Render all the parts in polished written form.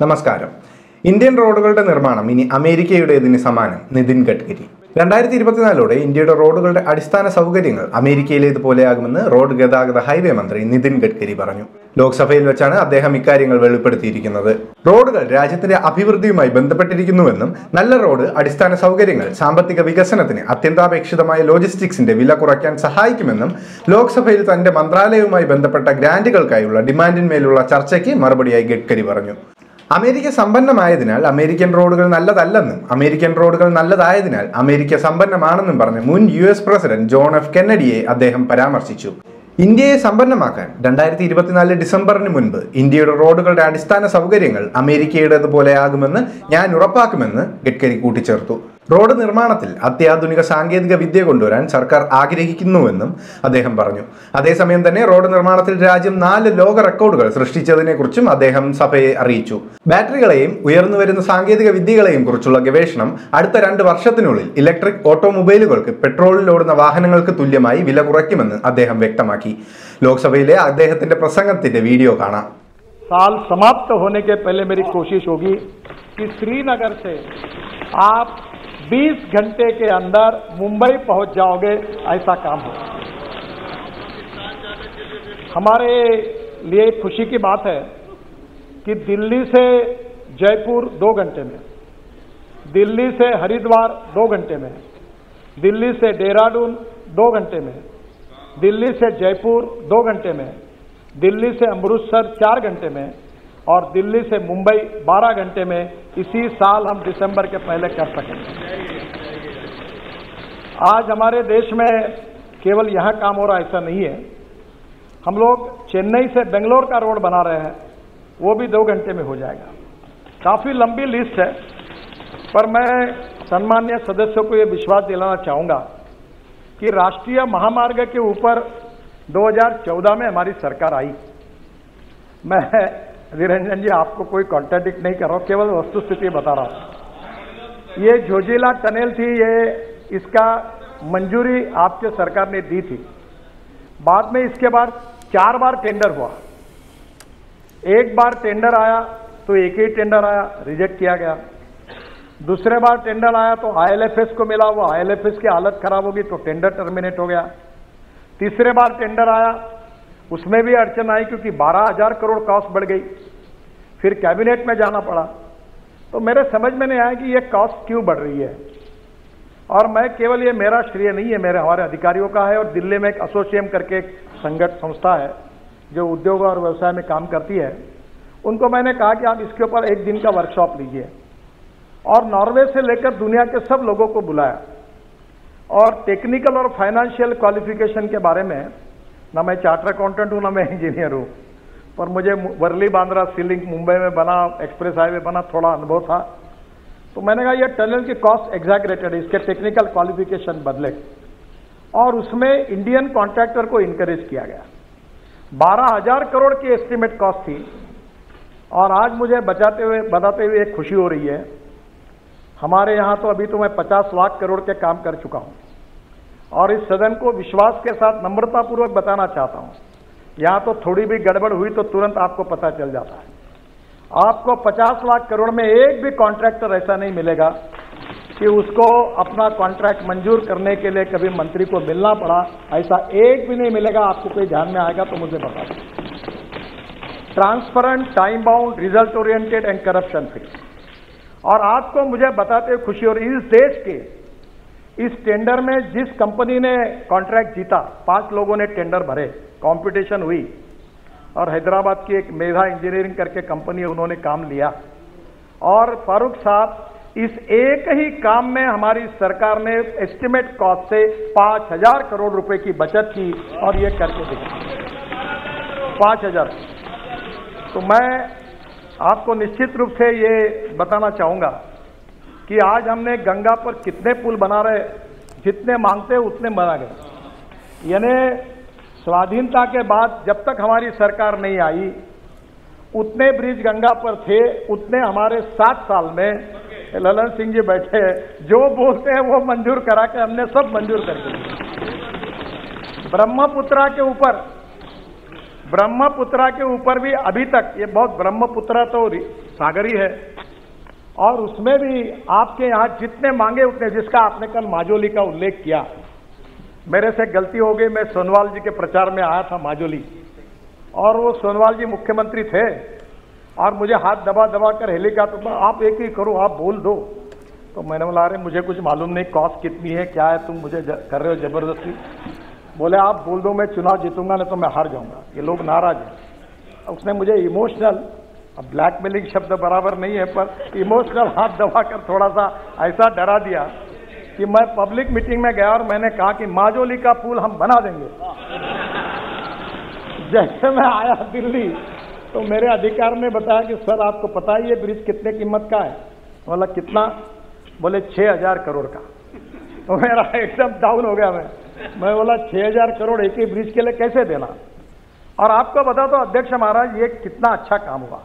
നമസ്കാരം. ഇന്ത്യൻ റോഡുകളുടെ നിർമ്മാണം ഇനി അമേരിക്കയുടേതിന് സമാനം. നിതിൻ ഗഡ്കരി. 2024 ഇന്ത്യയുടെ റോഡുകളുടെ അടിസ്ഥാന സൗകര്യങ്ങൾ അമേരിക്കയിലേതുപോലെയാകുമെന്ന് റോഡ് ഗതാഗത ഹൈവേ മന്ത്രി നിതിൻ ഗഡ്കരി പറഞ്ഞു. ലോക്സഭയിൽ വെച്ചാണ് അദ്ദേഹം ഇക്കാര്യങ്ങൾ വെളിപ്പെടുത്തിയിരിക്കുന്നത്. റോഡുകൾ രാജ്യത്തിന്റെ അഭിവൃദ്ധിയുമായി ബന്ധപ്പെട്ടിരിക്കുന്നുവെന്നും നല്ല റോഡ്, അടിസ്ഥാന സൗകര്യങ്ങൾ സാമ്പത്തിക വികസനത്തിന് അത്യന്താപേക്ഷിതമായ ലോജിസ്റ്റിക്സിന്റെ വില കുറയ്ക്കാൻ സഹായിക്കുമെന്നും ലോക്സഭയിൽ തന്റെ മന്ത്രാലയവുമായി ബന്ധപ്പെട്ട ഗ്രാന്റുകൾക്കായുള്ള ഡിമാൻഡിന്മേലുള്ള ചർച്ചയ്ക്ക് മറുപടിയായി ഗഡ്കരി പറഞ്ഞു. അമേരിക്ക സമ്പന്നമായതിനാൽ അമേരിക്കൻ റോഡുകൾ നല്ലതല്ലെന്നും അമേരിക്കൻ റോഡുകൾ നല്ലതായതിനാൽ അമേരിക്ക സമ്പന്നമാണെന്നും പറഞ്ഞ മുൻ US പ്രസിഡന്റ് ജോൺ എഫ് കെന്നഡിയെ അദ്ദേഹം പരാമർശിച്ചു. ഇന്ത്യയെ സമ്പന്നമാക്കാൻ 2024 ഡിസംബറിന് മുൻപ് ഇന്ത്യയുടെ റോഡുകളുടെ അടിസ്ഥാന സൗകര്യങ്ങൾ അമേരിക്കയുടേതുപോലെയാകുമെന്ന് ഞാൻ ഉറപ്പാക്കുമെന്ന് ഗഡ്കരി കൂട്ടിച്ചേർത്തു. റോഡ് നിർമ്മാണത്തിൽ അത്യാധുനിക സാങ്കേതിക വിദ്യ കൊണ്ടുവരാൻ സർക്കാർ ആഗ്രഹിക്കുന്നുവെന്നും അദ്ദേഹം പറഞ്ഞു. അതേസമയം തന്നെ റോഡ് നിർമ്മാണത്തിൽ രാജ്യം 4 ലോക റെക്കോർഡുകൾ സൃഷ്ടിച്ചതിനെക്കുറിച്ചും അദ്ദേഹം സഭയെ അറിയിച്ചു. ബാറ്ററികളെയും ഉയർന്നുവരുന്ന സാങ്കേതിക വിദ്യകളെയും കുറിച്ചുള്ള ഗവേഷണം അടുത്ത 2 വർഷത്തിനുള്ളിൽ ഇലക്ട്രിക് ഓട്ടോമൊബൈലുകൾക്ക് പെട്രോളിൽ ഓടുന്ന വാഹനങ്ങൾക്ക് തുല്യമായി വില കുറയ്ക്കുമെന്ന് അദ്ദേഹം വ്യക്തമാക്കി. ലോക്സഭയിലെ അദ്ദേഹത്തിന്റെ പ്രസംഗത്തിന്റെ വീഡിയോ കാണാം. साल समाप्त होने के पहले मेरी कोशिश होगी कि श्रीनगर से आप 20 घंटे के अंदर मुंबई पहुंच जाओगे, ऐसा काम हो। हमारे लिए खुशी की बात है कि दिल्ली से जयपुर 2 घंटे में, दिल्ली से हरिद्वार 2 घंटे में, दिल्ली से देहरादून 2 घंटे में, दिल्ली से जयपुर 2 घंटे में, दिल्ली से अमृतसर 4 घंटे में और दिल्ली से मुंबई 12 घंटे में इसी साल हम दिसंबर के पहले कर सकेंगे। आज हमारे देश में केवल यहाँ काम हो रहा ऐसा नहीं है। हम लोग चेन्नई से बेंगलोर का रोड बना रहे हैं, वो भी 2 घंटे में हो जाएगा। काफ़ी लंबी लिस्ट है, पर मैं सम्मान्य सदस्यों को ये विश्वास दिलाना चाहूँगा कि राष्ट्रीय महामार्ग के ऊपर 2014 में हमारी सरकार आई। मैं निरंजन जी आपको कोई कॉन्ट्राडिक्ट नहीं कर रहा हूं, केवल वस्तुस्थिति बता रहा हूं। ये जोजिला टनल थी, ये इसका मंजूरी आपके सरकार ने दी थी। बाद में इसके बाद 4 बार टेंडर हुआ। एक बार टेंडर आया तो एक ही टेंडर आया, रिजेक्ट किया गया। दूसरे बार टेंडर आया तो ILFS को मिला, वो ILFS की हालत खराब होगी तो टेंडर टर्मिनेट हो गया। तीसरे बार टेंडर आया, उसमें भी अड़चन आई क्योंकि 12,000 करोड़ कॉस्ट बढ़ गई। फिर कैबिनेट में जाना पड़ा, तो मेरे समझ में नहीं आया कि ये कॉस्ट क्यों बढ़ रही है। और मैं केवल, ये मेरा श्रेय नहीं है, हमारे अधिकारियों का है। और दिल्ली में एक एसोसिएम करके एक संस्था है जो उद्योग और व्यवसाय में काम करती है, उनको मैंने कहा कि आप इसके ऊपर 1 दिन का वर्कशॉप लीजिए। और नॉर्वे से लेकर दुनिया के सब लोगों को बुलाया और टेक्निकल और फाइनेंशियल क्वालिफिकेशन के बारे में, ना मैं चार्टर अकाउंटेंट हूँ ना मैं इंजीनियर हूँ, पर मुझे वर्ली बांद्रा सी लिंक मुंबई में बना, एक्सप्रेस हाईवे बना, थोड़ा अनुभव था। तो मैंने कहा ये टनल की कॉस्ट एग्जैगरेटेड है, इसके टेक्निकल क्वालिफिकेशन बदले। और उसमें इंडियन कॉन्ट्रैक्टर को इनकरेज किया गया। 12,000 करोड़ की एस्टिमेट कॉस्ट थी। और आज मुझे बताते हुए एक खुशी हो रही है, हमारे यहाँ तो अभी तो मैं 50 लाख करोड़ के काम कर चुका हूँ। और इस सदन को विश्वास के साथ नम्रतापूर्वक बताना चाहता हूँ, यहाँ तो थोड़ी भी गड़बड़ हुई तो तुरंत आपको पता चल जाता है। आपको 50 लाख करोड़ में एक भी कॉन्ट्रैक्टर ऐसा नहीं मिलेगा कि उसको अपना कॉन्ट्रैक्ट मंजूर करने के लिए कभी मंत्री को मिलना पड़ा, ऐसा एक भी नहीं मिलेगा। आपको कोई ध्यान में आएगा तो मुझे बता दें। Transparent, time bound, result oriented and corruption free. और आपको मुझे बताते हुए खुशी हो रही है, इस देश के इस टेंडर में जिस कंपनी ने कॉन्ट्रैक्ट जीता, 5 लोगों ने टेंडर भरे, कंपटीशन हुई, और हैदराबाद की एक मेधा इंजीनियरिंग करके कंपनी है, उन्होंने काम लिया। और फारूक साहब, इस एक ही काम में हमारी सरकार ने एस्टिमेट कॉस्ट से 5,000 करोड़ रुपए की बचत की और ये करके दिखा 5,000। तो मैं आपको निश्चित रूप से ये बताना चाहूंगा कि आज हमने गंगा पर कितने पुल बना रहे, जितने मांगते उतने बना गए। यानी स्वाधीनता के बाद जब तक हमारी सरकार नहीं आई, उतने ब्रिज गंगा पर थे, उतने हमारे 7 साल में ललन सिंह जी बैठे, जो बोलते हैं वो मंजूर करा के हमने सब मंजूर करके। ब्रह्मपुत्रा के ऊपर ब्रह्मपुत्रा के ऊपर भी अभी तक ये बहुत, ब्रह्मपुत्रा तो सागर ही है, और उसमें भी आपके यहाँ जितने मांगे उतने, जिसका आपने कल माजोली का उल्लेख किया, मेरे से गलती हो गई, मैं सोनवाल जी के प्रचार में आया था माजोली, और वो सोनवाल जी मुख्यमंत्री थे, और मुझे हाथ दबा दबा कर हेलीकॉप्टर पर, आप एक ही करो, आप बोल दो। तो मैंने बोला अरे मुझे कुछ मालूम नहीं कॉस्ट कितनी है क्या है, तुम मुझे कर रहे हो जबरदस्ती। बोले आप बोल दो, मैं चुनाव जीतूंगा नहीं तो मैं हार जाऊंगा। ये लोग नाराज हैं। उसने मुझे इमोशनल, अब ब्लैकमेलिंग शब्द बराबर नहीं है, पर इमोशनल हाथ दबाकर थोड़ा सा ऐसा डरा दिया कि मैं पब्लिक मीटिंग में गया और मैंने कहा कि माजोली का पुल हम बना देंगे। जैसे मैं आया दिल्ली तो मेरे अधिकारी ने बताया कि सर आपको पता है ये ब्रिज कितने कीमत का है? बोला कितना? बोले 6,000 करोड़ का। तो मेरा एकदम डाउन हो गया। मैं बोला 6,000 करोड़ एक ही ब्रिज के लिए कैसे देना? और आपको बता दो अध्यक्ष महाराज, ये कितना अच्छा काम हुआ।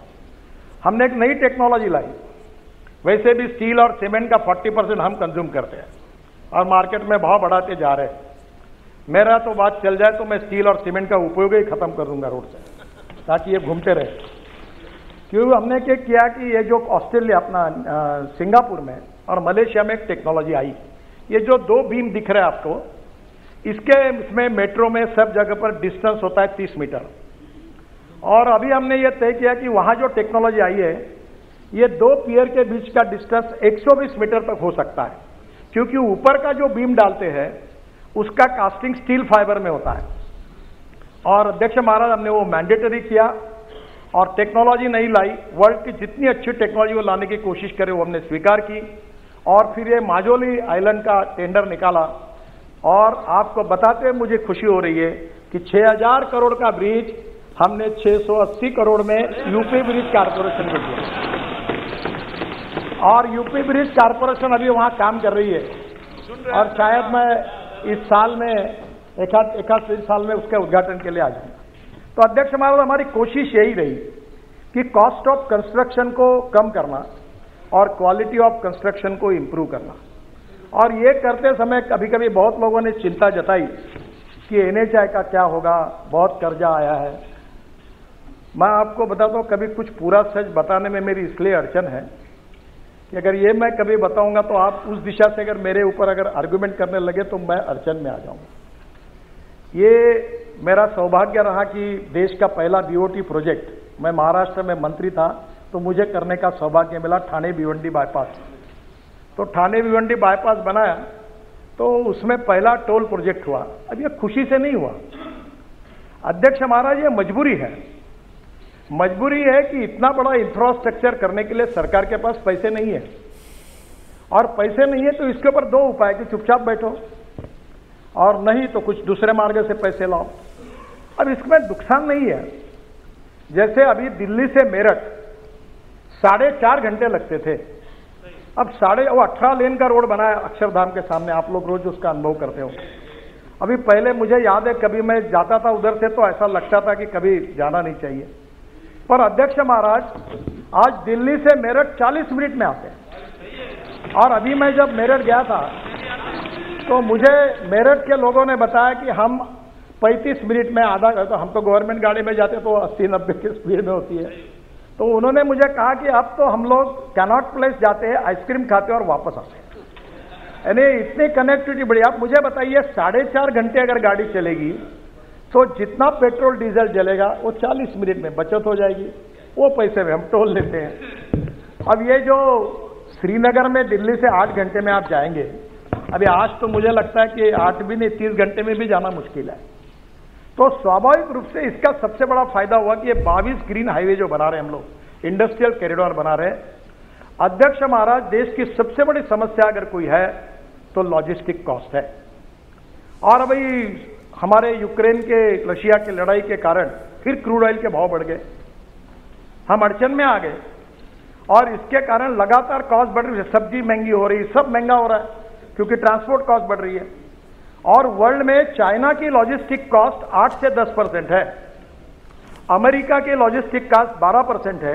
हमने एक नई टेक्नोलॉजी लाई। वैसे भी स्टील और सीमेंट का 40% हम कंज्यूम करते हैं और मार्केट में भाव बढ़ाते जा रहे हैं। मेरा तो बात चल जाए तो मैं स्टील और सीमेंट का उपयोग ही खत्म कर दूंगा रोड से, ताकि ये घूमते रहे। क्योंकि हमने क्या किया कि ये जो ऑस्ट्रेलिया अपना सिंगापुर में और मलेशिया में एक टेक्नोलॉजी आई, ये जो 2 बीम दिख रहे हैं आपको, इसमें मेट्रो में सब जगह पर डिस्टेंस होता है 30 मीटर। और अभी हमने ये तय किया कि वहां जो टेक्नोलॉजी आई है, ये 2 पियर के बीच का डिस्टेंस 120 मीटर तक हो सकता है, क्योंकि ऊपर का जो बीम डालते हैं उसका कास्टिंग स्टील फाइबर में होता है। और अध्यक्ष महाराज हमने वो मैंडेटरी किया और टेक्नोलॉजी नहीं लाई। वर्ल्ड की जितनी अच्छी टेक्नोलॉजी वो लाने की कोशिश करे वो हमने स्वीकार की, और फिर ये माजोली आइलैंड का टेंडर निकाला। और आपको बताते हुए मुझे खुशी हो रही है कि 6,000 करोड़ का ब्रिज हमने 680 करोड़ में यूपी ब्रिज कारपोरेशन को दिया, और यूपी ब्रिज कारपोरेशन अभी वहां काम कर रही है, और शायद मैं इस साल में एक साल में उसके उद्घाटन के लिए आ जाऊंगा। तो अध्यक्ष महाराज, हमारी कोशिश यही रही कि कॉस्ट ऑफ कंस्ट्रक्शन को कम करना और क्वालिटी ऑफ कंस्ट्रक्शन को इंप्रूव करना। और ये करते समय कभी कभी बहुत लोगों ने चिंता जताई कि NHAI का क्या होगा, बहुत कर्जा आया है। मैं आपको बताता हूं, कभी कुछ पूरा सच बताने में मेरी इसलिए अड़चन है कि अगर ये मैं कभी बताऊंगा तो आप उस दिशा से अगर मेरे ऊपर अगर आर्गुमेंट करने लगे तो मैं अड़चन में आ जाऊंगा। ये मेरा सौभाग्य रहा कि देश का पहला BOT प्रोजेक्ट, मैं महाराष्ट्र में मंत्री था तो मुझे करने का सौभाग्य मिला, ठाणे भिवंडी बाईपास। तो ठाणे भिवंडी बाईपास बनाया तो उसमें पहला टोल प्रोजेक्ट हुआ। अब ये खुशी से नहीं हुआ अध्यक्ष महाराज, ये मजबूरी है। मजबूरी है कि इतना बड़ा इंफ्रास्ट्रक्चर करने के लिए सरकार के पास पैसे नहीं है, और पैसे नहीं है तो इसके ऊपर 2 उपाय कि चुपचाप बैठो, और नहीं तो कुछ दूसरे मार्ग से पैसे लाओ। अब इसमें नुकसान नहीं है। जैसे अभी दिल्ली से मेरठ 4.5 घंटे लगते थे, अब 18 लेन का रोड बनाया अक्षरधाम के सामने, आप लोग रोज उसका अनुभव करते हो। अभी पहले मुझे याद है कभी मैं जाता था उधर से तो ऐसा लगता था कि कभी जाना नहीं चाहिए, पर अध्यक्ष महाराज आज दिल्ली से मेरठ 40 मिनट में आते हैं। और अभी मैं जब मेरठ गया था तो मुझे मेरठ के लोगों ने बताया कि हम 35 मिनट में आधा, तो हम तो गवर्नमेंट गाड़ी में जाते तो 80-90 की स्पीड में होती है। तो उन्होंने मुझे कहा कि अब तो हम लोग कैनॉट प्लेस जाते हैं, आइसक्रीम खाते हैं और वापस आते हैं। यानी इतनी कनेक्टिविटी बढ़ी। आप मुझे बताइए 4.5 घंटे अगर गाड़ी चलेगी तो जितना पेट्रोल डीजल जलेगा वो 40 मिनट में बचत हो जाएगी, वो पैसे में हम टोल लेते हैं। अब ये जो श्रीनगर में दिल्ली से 8 घंटे में आप जाएंगे, अभी आज तो मुझे लगता है कि 8 भी नहीं 30 घंटे में भी जाना मुश्किल है। तो स्वाभाविक रूप से इसका सबसे बड़ा फायदा हुआ कि ये 22 ग्रीन हाईवे जो बना रहे हैं हम लोग, इंडस्ट्रियल कॉरिडोर बना रहे हैं। अध्यक्ष महाराज, देश की सबसे बड़ी समस्या अगर कोई है तो लॉजिस्टिक कॉस्ट है। और अभी हमारे यूक्रेन के रशिया की लड़ाई के कारण फिर क्रूड ऑयल के भाव बढ़ गए, हम अड़चन में आ गए, और इसके कारण लगातार कॉस्ट बढ़ रही है। सब्जी महंगी हो रही है, सब महंगा हो रहा है क्योंकि ट्रांसपोर्ट कॉस्ट बढ़ रही है। और वर्ल्ड में चाइना की लॉजिस्टिक कॉस्ट 8 से 10% है, अमेरिका की लॉजिस्टिक कॉस्ट 12% है,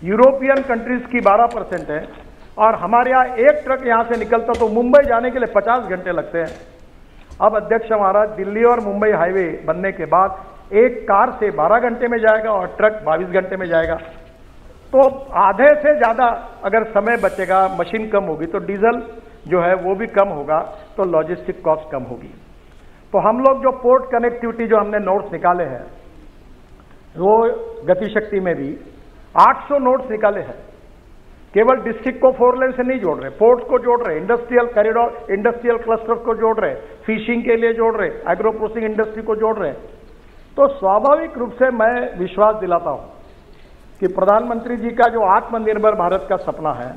यूरोपियन कंट्रीज की 12% है, और हमारे यहाँ एक ट्रक यहां से निकलता तो मुंबई जाने के लिए 50 घंटे लगते हैं। अब अध्यक्ष महाराज, दिल्ली और मुंबई हाईवे बनने के बाद एक कार से 12 घंटे में जाएगा और ट्रक 22 घंटे में जाएगा। तो आधे से ज़्यादा अगर समय बचेगा, मशीन कम होगी तो डीजल जो है वो भी कम होगा, तो लॉजिस्टिक कॉस्ट कम होगी। तो हम लोग जो पोर्ट कनेक्टिविटी जो हमने नोट्स निकाले हैं, वो गतिशक्ति में भी 800 नोट्स निकाले हैं। केवल डिस्ट्रिक्ट को 4 लेन से नहीं जोड़ रहे, पोर्ट को जोड़ रहे, इंडस्ट्रियल कॉरिडोर, इंडस्ट्रियल क्लस्टर को जोड़ रहे, फिशिंग के लिए जोड़ रहे, एग्रो प्रोसेसिंग इंडस्ट्री को जोड़ रहे। तो स्वाभाविक रूप से मैं विश्वास दिलाता हूं कि प्रधानमंत्री जी का जो आत्मनिर्भर भारत का सपना है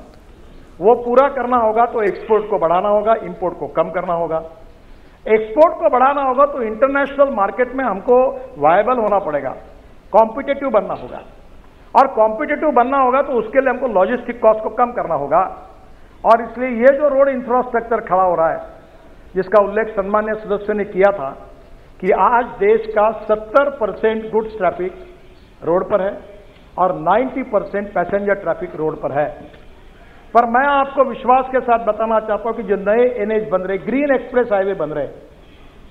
वो पूरा करना होगा तो एक्सपोर्ट को बढ़ाना होगा, इंपोर्ट को कम करना होगा। एक्सपोर्ट को बढ़ाना होगा तो इंटरनेशनल मार्केट में हमको वायबल होना पड़ेगा, कॉम्पिटिटिव बनना होगा, और कॉम्पिटिटिव बनना होगा तो उसके लिए हमको लॉजिस्टिक कॉस्ट को कम करना होगा। और इसलिए ये जो रोड इंफ्रास्ट्रक्चर खड़ा हो रहा है, जिसका उल्लेख सम्मान्य सदस्यों ने किया था कि आज देश का 70% गुड्स ट्रैफिक रोड पर है और 90% पैसेंजर ट्रैफिक रोड पर है। पर मैं आपको विश्वास के साथ बताना चाहता हूं कि जो नए एनएच बन रहे, ग्रीन एक्सप्रेस हाईवे बन रहे,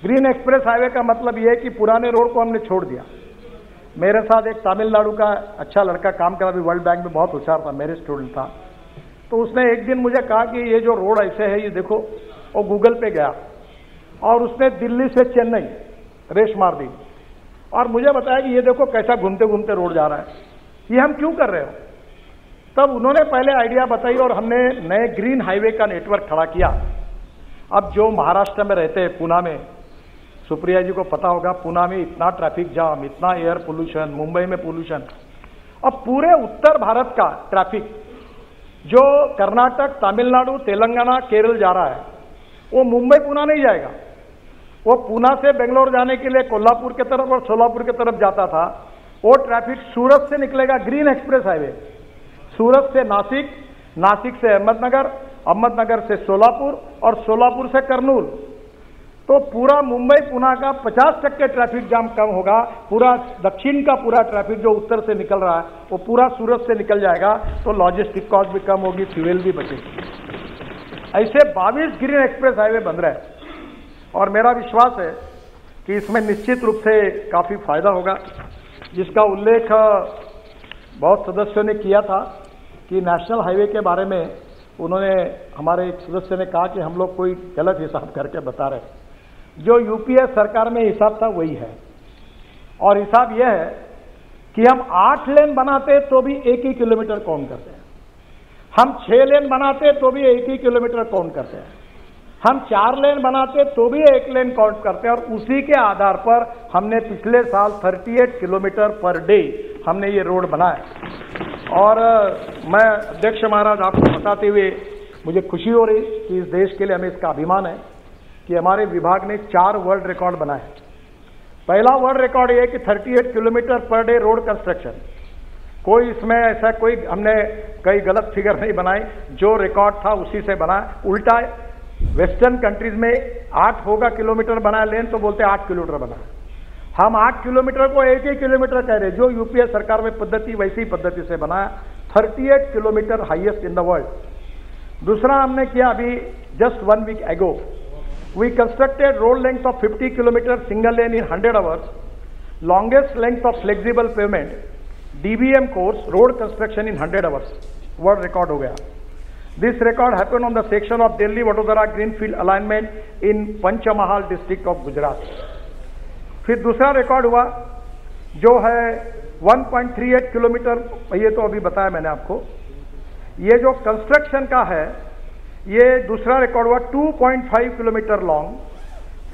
ग्रीन एक्सप्रेस हाईवे का मतलब यह है कि पुराने रोड को हमने छोड़ दिया। मेरे साथ एक तमिलनाडु का अच्छा लड़का काम कर रहा, अभी वर्ल्ड बैंक में बहुत होशियार था, मेरे स्टूडेंट था। तो उसने एक दिन मुझे कहा कि ये जो रोड ऐसे है, ये देखो, वो गूगल पे गया और उसने दिल्ली से चेन्नई रेस मार दी और मुझे बताया कि ये देखो कैसा घूमते घूमते रोड जा रहा है, ये हम क्यों कर रहे हो। तब उन्होंने पहले आइडिया बताई और हमने नए ग्रीन हाईवे का नेटवर्क खड़ा किया। अब जो महाराष्ट्र में रहते हैं, पूना में, सुप्रिया जी को पता होगा, पूना में इतना ट्रैफिक जाम, इतना एयर पोल्यूशन, मुंबई में पोल्यूशन। अब पूरे उत्तर भारत का ट्रैफिक जो कर्नाटक, तमिलनाडु, तेलंगाना, केरल जा रहा है, वो मुंबई पूना नहीं जाएगा। वो पूना से बेंगलोर जाने के लिए कोल्हापुर की तरफ और सोलापुर की तरफ जाता था, वो ट्रैफिक सूरत से निकलेगा, ग्रीन एक्सप्रेस हाईवे, सूरत से नासिक, नासिक से अहमदनगर, अहमदनगर से सोलापुर और सोलापुर से कर्नूल। तो पूरा मुंबई पुणे का 50% ट्रैफिक जाम कम होगा। पूरा दक्षिण का पूरा ट्रैफिक जो उत्तर से निकल रहा है वो पूरा सूरत से निकल जाएगा, तो लॉजिस्टिक कॉस्ट भी कम होगी, फ्यूल भी बचेगी। ऐसे 22 ग्रीन एक्सप्रेस हाईवे बन रहे हैं और मेरा विश्वास है कि इसमें निश्चित रूप से काफी फायदा होगा, जिसका उल्लेख बहुत सदस्यों ने किया था कि नेशनल हाईवे के बारे में उन्होंने, हमारे एक सदस्य ने कहा कि हम लोग कोई गलत हिसाब करके बता रहे हैं। जो यूपीए सरकार में हिसाब था वही है, और हिसाब यह है कि हम 8 लेन बनाते तो भी 1 ही किलोमीटर काउंट करते हैं, हम 6 लेन बनाते तो भी 1 ही किलोमीटर काउंट करते हैं, हम 4 लेन बनाते तो भी 1 लेन काउंट करते हैं। और उसी के आधार पर हमने पिछले साल 38 किलोमीटर पर डे हमने ये रोड बनाया। और मैं अध्यक्ष महाराज आपको बताते हुए मुझे खुशी हो रही कि इस देश के लिए हमें इसका अभिमान है कि हमारे विभाग ने 4 वर्ल्ड रिकॉर्ड बनाए। पहला वर्ल्ड रिकॉर्ड ये है कि 38 kilometre per day road construction. कोई इसमें ऐसा कोई हमने कई गलत फिगर नहीं बनाई, जो रिकॉर्ड था उसी से बनाया। उल्टा वेस्टर्न कंट्रीज में 8 होगा किलोमीटर बनाया लेन, तो बोलते 8 किलोमीटर बनाया। हम 8 किलोमीटर को 1 ही किलोमीटर कह रहे, जो यूपीए सरकार में पद्धति वैसी पद्धति से बनाया। 38 kilometre highest in the world. दूसरा हमने किया अभी just 1 week ago, we constructed road length of 50 kilometre single lane in 100 hours, longest length of flexible pavement DBM course road construction in 100 hours, world record हो गया। This record happened on the section of Delhi Vadodara greenfield alignment in Panchmahal district of Gujarat. फिर दूसरा record हुआ जो है 1.38 kilometre, ये तो अभी बताया मैंने आपको। ये जो कंस्ट्रक्शन का है, ये दूसरा रिकॉर्ड हुआ 2.5 kilometre long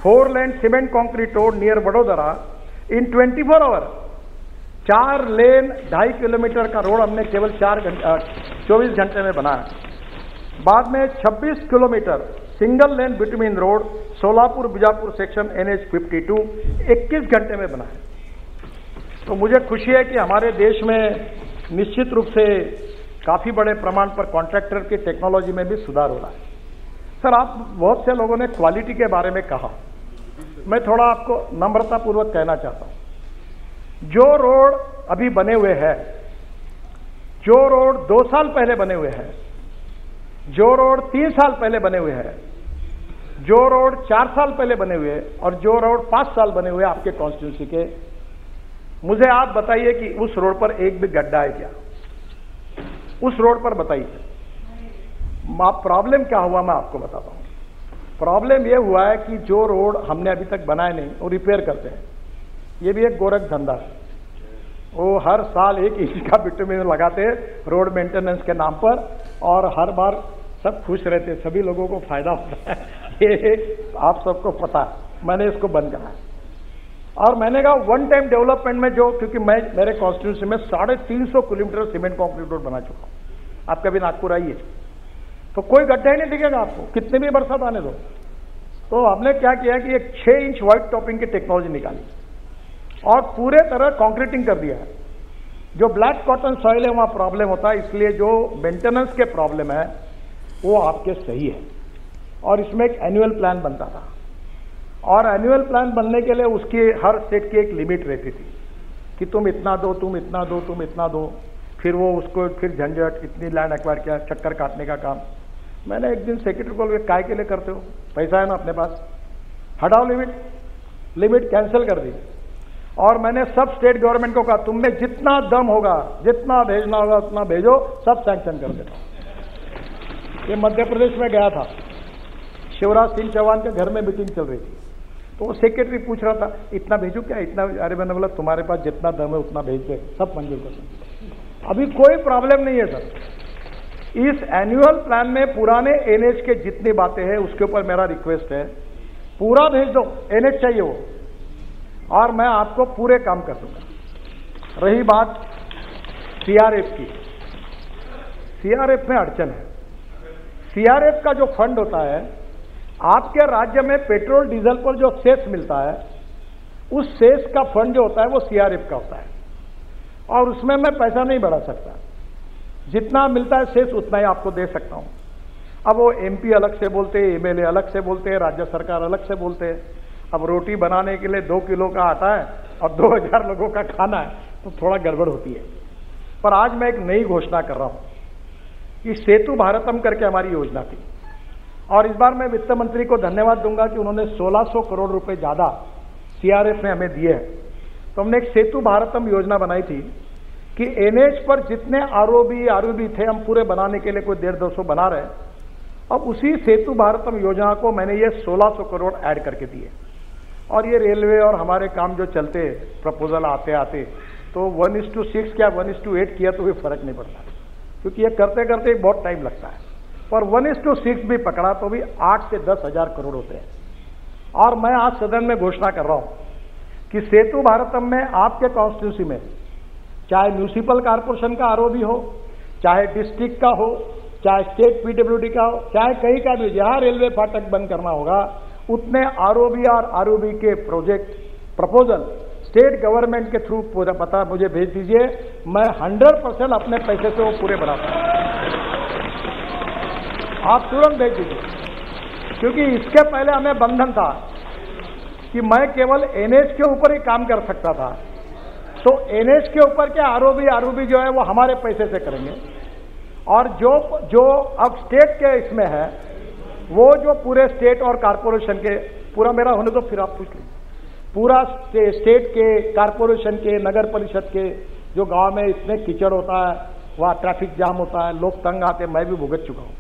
4 lane cement concrete road near Vadodara in 24 hour. 4 lane 2.5 kilometre का रोड हमने केवल 24 घंटे में बनाया। बाद में 26 kilometre single lane between road Solapur Bijapur section NH 52 21 घंटे में बनाया। तो मुझे खुशी है कि हमारे देश में निश्चित रूप से काफी बड़े प्रमाण पर कॉन्ट्रैक्टर की टेक्नोलॉजी में भी सुधार हो रहा है। सर, आप बहुत से लोगों ने क्वालिटी के बारे में कहा, मैं थोड़ा आपको नम्रतापूर्वक कहना चाहता हूं। जो रोड अभी बने हुए हैं, जो रोड 2 साल पहले बने हुए हैं, जो रोड 3 साल पहले बने हुए हैं, जो रोड 4 साल पहले बने हुए और जो रोड 5 साल बने हुए आपके कॉन्स्टिट्यूंसी के, मुझे आप बताइए कि उस रोड पर एक भी गड्ढा है क्या? उस रोड पर बताइए। प्रॉब्लम क्या हुआ मैं आपको बताता हूं। प्रॉब्लम यह हुआ है कि जो रोड हमने अभी तक बनाए नहीं वो रिपेयर करते हैं। ये भी एक गोरख धंधा है। वो हर साल 1 इंच का बिटुमिन लगाते हैं रोड मेंटेनेंस के नाम पर, और हर बार सब खुश रहते, सभी लोगों को फायदा होता है। ये आप सबको पता है। मैंने इसको बंद करा है और मैंने कहा वन टाइम डेवलपमेंट में जो, क्योंकि मैं मेरे कॉन्स्टिट्यूंसी में 350 किलोमीटर सीमेंट कॉन्क्रीट रोड बना चुका हूं। आप कभी नागपुर आइए तो कोई गड्ढा ही नहीं दिखेगा आपको, कितने भी बरसात आने दो। तो हमने क्या किया कि एक 6 इंच व्हाइट टॉपिंग की टेक्नोलॉजी निकाली और पूरे तरह कॉन्क्रीटिंग कर दिया है। जो ब्लैक कॉटन सॉइल है वहां प्रॉब्लम होता है, इसलिए जो मेंटेनेंस के प्रॉब्लम है वो आपके सही है। और इसमें एक एनुअल प्लान बनता था, और एनुअल प्लान बनने के लिए उसकी हर स्टेट की एक लिमिट रहती थी कि तुम इतना दो, तुम इतना दो, तुम इतना दो। फिर वो उसको फिर झंझट, इतनी लैंड एक्वायर किया, चक्कर काटने का काम। मैंने एक दिन सेक्रेटरी को, काय के लिए करते हो, पैसा है ना अपने पास, हटाओ लिमिट कैंसिल कर दी। और मैंने सब स्टेट गवर्नमेंट को कहा तुम में जितना दम होगा, जितना भेजना होगा उतना भेजो, सब सैंक्शन कर देता हूं। ये मध्य प्रदेश में गया था, शिवराज सिंह चौहान के घर में मीटिंग चल रही थी, तो वो सेक्रेटरी पूछ रहा था इतना भेजो क्या, इतना। अरे मैंने बोला तुम्हारे पास जितना दम है उतना भेज दे, सब मंजूर कर दो। अभी कोई प्रॉब्लम नहीं है सर। इस एनुअल प्लान में पुराने एनएच के जितनी बातें हैं उसके ऊपर मेरा रिक्वेस्ट है, पूरा भेज दो। एनएच चाहिए वो, और मैं आपको पूरे काम कर दूंगा। रही बात सीआरएफ की, सीआरएफ में अड़चन है। सीआरएफ का जो फंड होता है, आपके राज्य में पेट्रोल डीजल पर जो सेस मिलता है, उस सेस का फंड जो होता है वो सीआरएफ का होता है, और उसमें मैं पैसा नहीं बढ़ा सकता। जितना मिलता है सेस उतना ही आपको दे सकता हूं। अब वो एमपी अलग से बोलते हैं, एमएलए अलग से बोलते हैं, राज्य सरकार अलग से बोलते हैं। अब रोटी बनाने के लिए 2 किलो का आटा है और 2000 लोगों का खाना है, तो थोड़ा गड़बड़ होती है। पर आज मैं एक नई घोषणा कर रहा हूं कि सेतु भारतम करके हमारी योजना थी, और इस बार मैं वित्त मंत्री को धन्यवाद दूंगा कि उन्होंने 1600 करोड़ रुपए ज्यादा सीआरएफ में हमें दिए हैं। तो हमने एक सेतु भारतम योजना बनाई थी कि एनएच पर जितने आरओबी थे हम पूरे बनाने के लिए कोई 150-200 बना रहे। अब उसी सेतु भारतम योजना को मैंने ये 1600 करोड़ ऐड करके दिए, और ये रेलवे और हमारे काम जो चलते प्रपोजल आते आते तो 1:6 क्या 1:8 किया तो भी फर्क नहीं पड़ता, क्योंकि ये करते करते बहुत टाइम लगता है। पर 1:6 भी पकड़ा तो भी 8 से 10 हजार करोड़ होते हैं। और मैं आज सदन में घोषणा कर रहा हूं कि सेतु भारतम में आपके कॉन्स्टिट्यूंसी में चाहे म्यूनिसिपल कारपोरेशन का आरओबी हो, चाहे डिस्ट्रिक्ट का हो, चाहे स्टेट पीडब्ल्यूडी का हो, चाहे कहीं का भी, जहां रेलवे फाटक बंद करना होगा उतने आरओबी और आरओबी के प्रोजेक्ट प्रपोजल स्टेट गवर्नमेंट के थ्रू पूरा पता मुझे भेज दीजिए। मैं 100% अपने पैसे से वो पूरे बनाता हूं। आप तुरंत भेज दीजिए, क्योंकि इसके पहले हमें बंधन था कि मैं केवल एनएच के ऊपर ही काम कर सकता था। तो एनएच के ऊपर के आरओबी जो है वो हमारे पैसे से करेंगे, और जो अब स्टेट के इसमें है वो जो पूरे स्टेट और कारपोरेशन के, पूरा मेरा होने तो फिर आप पूछ लीजिए, पूरा स्टेट के, कारपोरेशन के, नगर परिषद के, जो गांव में इतने कीचड़ होता है, वहाँ ट्रैफिक जाम होता है, लोग तंग आते, मैं भी भुगत चुका हूँ।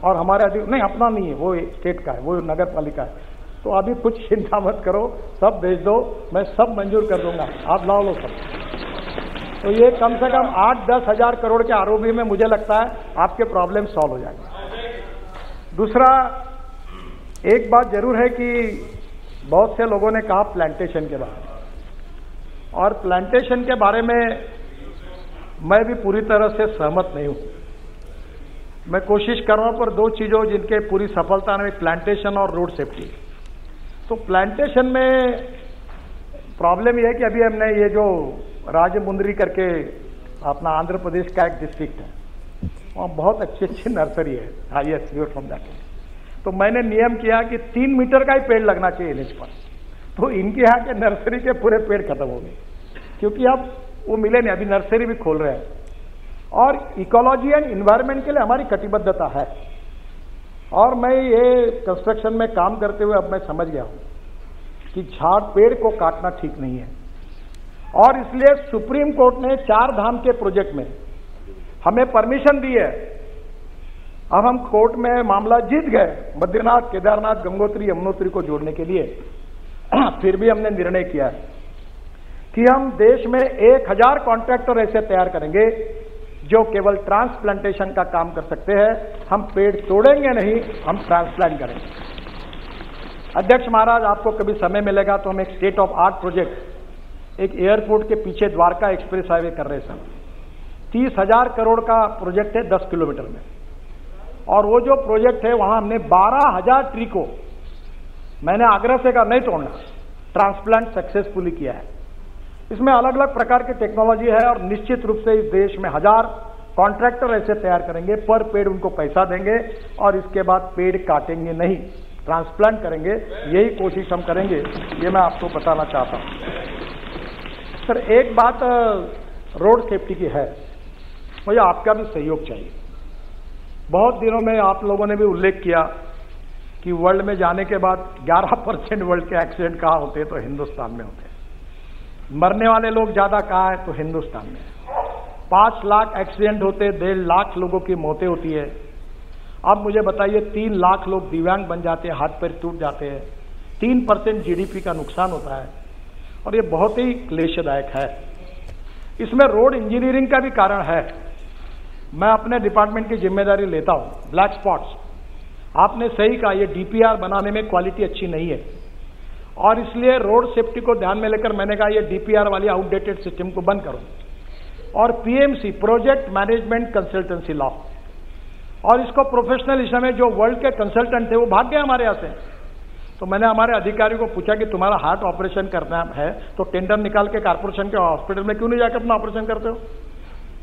और हमारे अधिक नहीं, अपना नहीं है, वो स्टेट का है, वो नगर पालिका है। तो अभी कुछ चिंता मत करो, सब भेज दो, मैं सब मंजूर कर दूंगा, आप लाओ लो सब। तो ये कम से कम 8-10 हजार करोड़ के आरओबी में मुझे लगता है आपके प्रॉब्लम सॉल्व हो जाएंगे। दूसरा, एक बात जरूर है कि बहुत से लोगों ने कहा प्लांटेशन के बारे में, और प्लांटेशन के बारे में मैं भी पूरी तरह से सहमत नहीं हूं। मैं कोशिश कर रहा हूं पर 2 चीजों जिनके पूरी सफलता में, प्लांटेशन और रोड सेफ्टी। तो प्लांटेशन में प्रॉब्लम यह है कि अभी हमने ये जो राजमुंदरी करके अपना आंध्र प्रदेश का एक डिस्ट्रिक्ट है, वहाँ बहुत अच्छी नर्सरी है, हाईएस्ट व्यू फ्रॉम दैट। तो मैंने नियम किया कि 3 मीटर का ही पेड़ लगना चाहिए एनएच पर। तो इनके यहाँ के नर्सरी के पूरे पेड़ खत्म हो गए, क्योंकि अब वो मिले नहीं। अभी नर्सरी भी खोल रहे हैं, और इकोलॉजी एंड इन्वायरमेंट के लिए हमारी कटिबद्धता है। और मैं ये कंस्ट्रक्शन में काम करते हुए अब मैं समझ गया हूँ कि पेड़ को काटना ठीक नहीं है, और इसलिए सुप्रीम कोर्ट ने 4 धाम के प्रोजेक्ट में हमें परमिशन दी है। अब हम कोर्ट में मामला जीत गए, बद्रीनाथ, केदारनाथ, गंगोत्री, यमुनोत्री को जोड़ने के लिए। फिर भी हमने निर्णय किया है कि हम देश में 1000 कॉन्ट्रैक्टर ऐसे तैयार करेंगे जो केवल ट्रांसप्लांटेशन का काम कर सकते हैं। हम पेड़ तोड़ेंगे नहीं, हम ट्रांसप्लांट करेंगे। अध्यक्ष महाराज, आपको कभी समय मिलेगा तो हम एक स्टेट ऑफ आर्ट प्रोजेक्ट एक एयरपोर्ट के पीछे द्वारका एक्सप्रेस हाईवे कर रहे हैं सर। 30,000 करोड़ का प्रोजेक्ट है 10 किलोमीटर में, और वो जो प्रोजेक्ट है वहां हमने 12,000 ट्री को मैंने आग्रह से कहा नहीं तोड़ना, ट्रांसप्लांट सक्सेसफुली किया है। इसमें अलग अलग प्रकार की टेक्नोलॉजी है और निश्चित रूप से इस देश में 1000 कॉन्ट्रैक्टर ऐसे तैयार करेंगे, पर पेड़ उनको पैसा देंगे और इसके बाद पेड़ काटेंगे नहीं, ट्रांसप्लांट करेंगे। यही कोशिश हम करेंगे, ये मैं आपको बताना चाहता हूं। सर, एक बात रोड सेफ्टी की है, मुझे आपका भी सहयोग चाहिए। बहुत दिनों में आप लोगों ने भी उल्लेख किया कि वर्ल्ड में जाने के बाद 11% वर्ल्ड के एक्सीडेंट कहाँ होते हैं, तो हिंदुस्तान में होते हैं। मरने वाले लोग ज्यादा कहाँ है, तो हिंदुस्तान में। 5 लाख एक्सीडेंट होते, 1.5 लाख लोगों की मौतें होती है। अब मुझे बताइए, 3 लाख लोग दिव्यांग बन जाते हैं, हाथ पैर टूट जाते हैं, 3% जीडीपी का नुकसान होता है, और ये बहुत ही क्लेशदायक है। इसमें रोड इंजीनियरिंग का भी कारण है। मैं अपने डिपार्टमेंट की जिम्मेदारी लेता हूं। ब्लैक स्पॉट्स, आपने सही कहा, ये डीपीआर बनाने में क्वालिटी अच्छी नहीं है, और इसलिए रोड सेफ्टी को ध्यान में लेकर मैंने कहा ये डीपीआर वाली आउटडेटेड सिस्टम को बंद करो, और PMC, project management consultancy law, और इसको प्रोफेशनल इस समय जो वर्ल्ड के कंसल्टेंट थे वो भाग गए हमारे यहां से। तो मैंने हमारे अधिकारियों को पूछा कि तुम्हारा हार्ट ऑपरेशन करना है तो टेंडर निकाल के कारपोरेशन के हॉस्पिटल में क्यों नहीं जाकर अपना ऑपरेशन करते हो?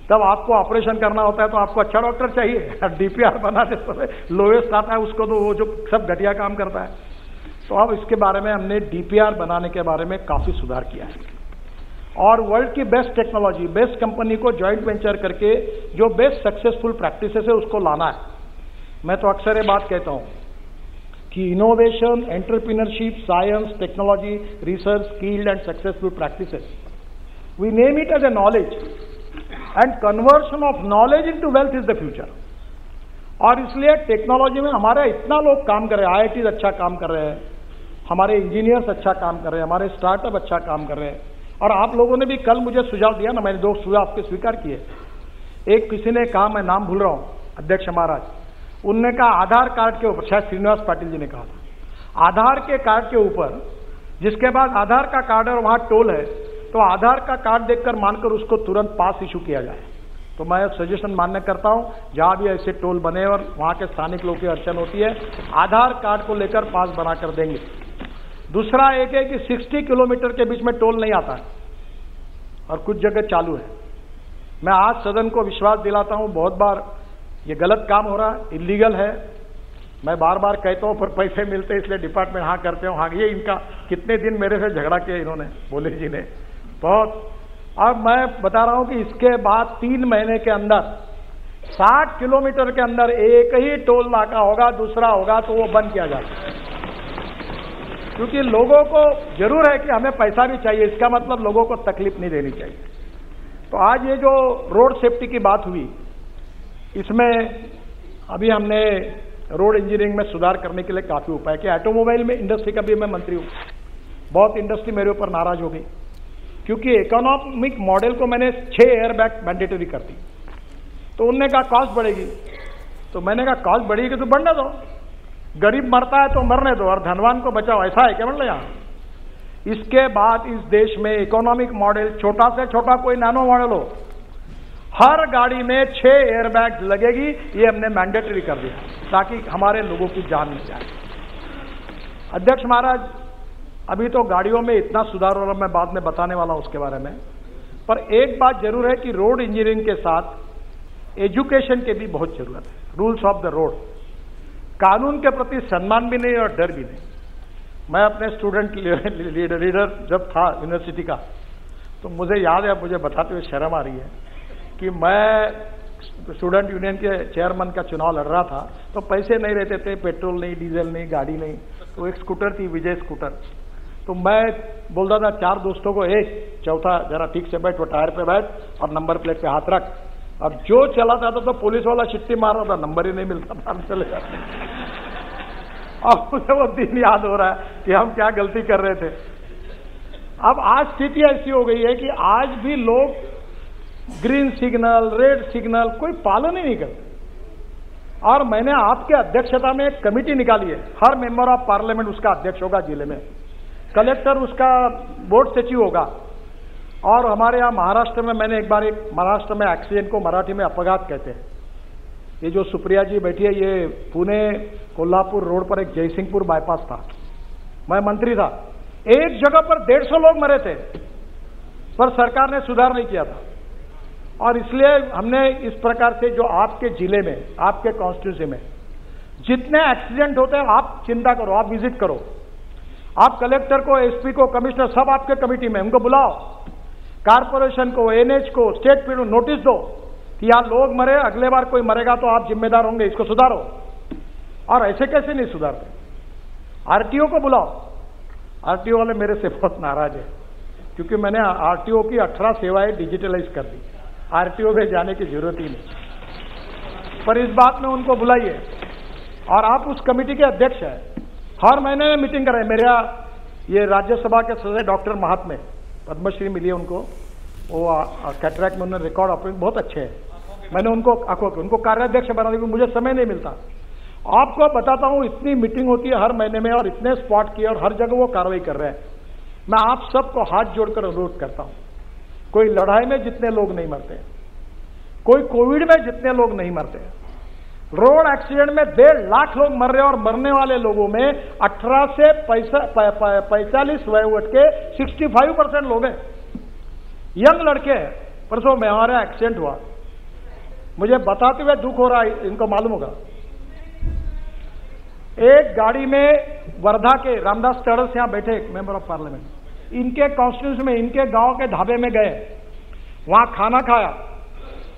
तब आपको ऑपरेशन करना होता है तो आपको अच्छा डॉक्टर चाहिए। डीपीआर बनाते समय लोएस्ट आता है उसको, तो वो जो सब घटिया काम करता है। तो अब इसके बारे में हमने डीपीआर बनाने के बारे में काफी सुधार किया है, और वर्ल्ड की बेस्ट टेक्नोलॉजी, बेस्ट कंपनी को ज्वाइंट वेंचर करके जो बेस्ट सक्सेसफुल प्रैक्टिसेस है उसको लाना है। मैं तो अक्सर ये बात कहता हूं कि innovation, entrepreneurship, science, technology, research, skilled and successful practices, we name it as a knowledge, and conversion of knowledge into wealth is the future. और इसलिए टेक्नोलॉजी में हमारे इतना लोग काम कर रहे हैं, आईआईटी अच्छा काम कर रहे हैं, हमारे इंजीनियर्स अच्छा काम कर रहे हैं, हमारे स्टार्टअप अच्छा काम कर रहे हैं। और आप लोगों ने भी कल मुझे सुझाव दिया ना, मैंने 2 सुझाव आपके स्वीकार किए। एक किसी ने कहा, मैं नाम भूल रहा हूं, अध्यक्ष महाराज, उनने कहा आधार कार्ड के ऊपर, शायद श्रीनिवास पाटिल जी ने कहा था, आधार के कार्ड के ऊपर, जिसके बाद आधार का कार्ड है और वहां टोल है, तो आधार का कार्ड देखकर मानकर उसको तुरंत पास इशू किया जाए। तो मैं सजेशन मान्य करता हूं, जहां भी ऐसे टोल बने और वहां के स्थानिक लोगों की अड़चन होती है, आधार कार्ड को लेकर पास बनाकर देंगे। दूसरा एक है कि 60 किलोमीटर के बीच में टोल नहीं आता है, और कुछ जगह चालू है। मैं आज सदन को विश्वास दिलाता हूं, बहुत बार ये गलत काम हो रहा है, इलीगल है। मैं बार बार कहता हूं, पर पैसे मिलते इसलिए डिपार्टमेंट हाँ करते हो। हाँ, ये इनका कितने दिन मेरे से झगड़ा किया इन्होंने, बोले जी ने बहुत। अब मैं बता रहा हूं कि इसके बाद 3 महीने के अंदर 60 किलोमीटर के अंदर एक ही टोल नाका होगा, दूसरा होगा तो वो बंद किया जाएगा। क्योंकि लोगों को जरूर है कि हमें पैसा भी चाहिए, इसका मतलब लोगों को तकलीफ नहीं देनी चाहिए। तो आज ये जो रोड सेफ्टी की बात हुई, इसमें अभी हमने रोड इंजीनियरिंग में सुधार करने के लिए काफी उपाय किया। ऑटोमोबाइल में इंडस्ट्री का भी मैं मंत्री हूं, बहुत इंडस्ट्री मेरे ऊपर नाराज हो गई क्योंकि इकोनॉमिक मॉडल को मैंने 6 एयरबैग मैंडेटरी कर दी। तो उनने कहा कॉस्ट बढ़ेगी, तो मैंने कहा कॉस्ट बढ़ेगी तो बढ़ने दो, गरीब मरता है तो मरने दो और धनवान को बचाओ, ऐसा है क्या मतलब यहां। इसके बाद इस देश में इकोनॉमिक मॉडल, छोटा से छोटा कोई नैनो मॉडल हो, हर गाड़ी में 6 एयरबैग्स लगेगी, ये हमने मैंडेटरी कर दिया ताकि हमारे लोगों की जान मिल जाए। अध्यक्ष महाराज, अभी तो गाड़ियों में इतना सुधार हो रहा, मैं बाद में बताने वाला हूं उसके बारे में, पर एक बात जरूर है कि रोड इंजीनियरिंग के साथ एजुकेशन की भी बहुत जरूरत है। रूल्स ऑफ द रोड, कानून के प्रति सम्मान भी नहीं और डर भी नहीं। मैं अपने स्टूडेंट लीडर जब था यूनिवर्सिटी का, तो मुझे याद है, मुझे बताते हुए शर्म आ रही है कि मैं स्टूडेंट यूनियन के चेयरमैन का चुनाव लड़ रहा था, तो पैसे नहीं रहते थे, पेट्रोल नहीं, डीजल नहीं, गाड़ी नहीं, तो एक स्कूटर थी, विजय स्कूटर। तो मैं बोलता था 4 दोस्तों को, एक चौथा जरा ठीक से बैठ, वो टायर पे बैठ और नंबर प्लेट पे हाथ रख। अब जो चला जाता तो पुलिस वाला चिट्ठी मार रहा था, नंबर ही नहीं मिलता था, हम चले जाते। अब मुझे वो दिन याद हो रहा है कि हम क्या गलती कर रहे थे। अब आज स्थिति ऐसी हो गई है कि आज भी लोग ग्रीन सिग्नल, रेड सिग्नल कोई पालन ही नहीं करते। और मैंने आपके अध्यक्षता में एक कमेटी निकाली है, हर मेंबर ऑफ पार्लियामेंट उसका अध्यक्ष होगा जिले में, कलेक्टर उसका बोर्ड सचिव होगा। और हमारे यहाँ महाराष्ट्र में मैंने एक बार महाराष्ट्र में एक्सीडेंट को मराठी में अपघात कहते हैं। ये जो सुप्रिया जी बैठी है, ये पुणे कोल्हापुर रोड पर एक जयसिंहपुर बाईपास था, मैं मंत्री था, एक जगह पर 150 लोग मरे थे, पर सरकार ने सुधार नहीं किया था। और इसलिए हमने इस प्रकार से जो आपके जिले में, आपके कॉन्स्टिट्यूंसी में जितने एक्सीडेंट होते हैं, आप चिंता करो, आप विजिट करो, आप कलेक्टर को, एसपी को, कमिश्नर सब आपके कमेटी में, उनको बुलाओ, कारपोरेशन को, एनएच को, स्टेट पीडब्ल्यू नोटिस दो कि यहाँ लोग मरे, अगले बार कोई मरेगा तो आप जिम्मेदार होंगे, इसको सुधारो। और ऐसे कैसे नहीं सुधारते? आरटीओ को बुलाओ। आरटीओ वाले मेरे से बहुत नाराज है क्योंकि मैंने आरटीओ की 18 सेवाएं डिजिटलाइज कर दी, आरटीओ में जाने की जरूरत ही नहीं। पर इस बात में उनको बुलाइए। और आप उस कमेटी के अध्यक्ष हैं, हर महीने मीटिंग करें। मेरे यहाँ ये राज्यसभा के सदस्य डॉक्टर महात्मे, पद्मश्री मिली है उनको, वो कैटरैक्ट में उन्होंने रिकॉर्ड ऑपरेशन बहुत अच्छे हैं। मैंने उनको कार्याध्यक्ष बना दिया, मुझे समय नहीं मिलता। आपको बताता हूं, इतनी मीटिंग होती है हर महीने में और इतने स्पॉट किए और हर जगह वो कार्रवाई कर रहे हैं। मैं आप सबको हाथ जोड़कर अनुरोध करता हूं, कोई लड़ाई में जितने लोग नहीं मरते, कोई कोविड में जितने लोग नहीं मरते, रोड एक्सीडेंट में 1.5 लाख लोग मर रहे हैं और मरने वाले लोगों में 18 से 45 वयोवर्ष के 65% लोग हैं, यंग लड़के हैं। परसों में हमारा एक्सीडेंट हुआ, मुझे बताते हुए दुख हो रहा है, इनको मालूम होगा। एक गाड़ी में वर्धा के रामदास टर्स यहां बैठे मेंबर ऑफ पार्लियामेंट, इनके कॉन्स्टिट्यूंसी में, इनके गांव के ढाबे में गए, वहां खाना खाया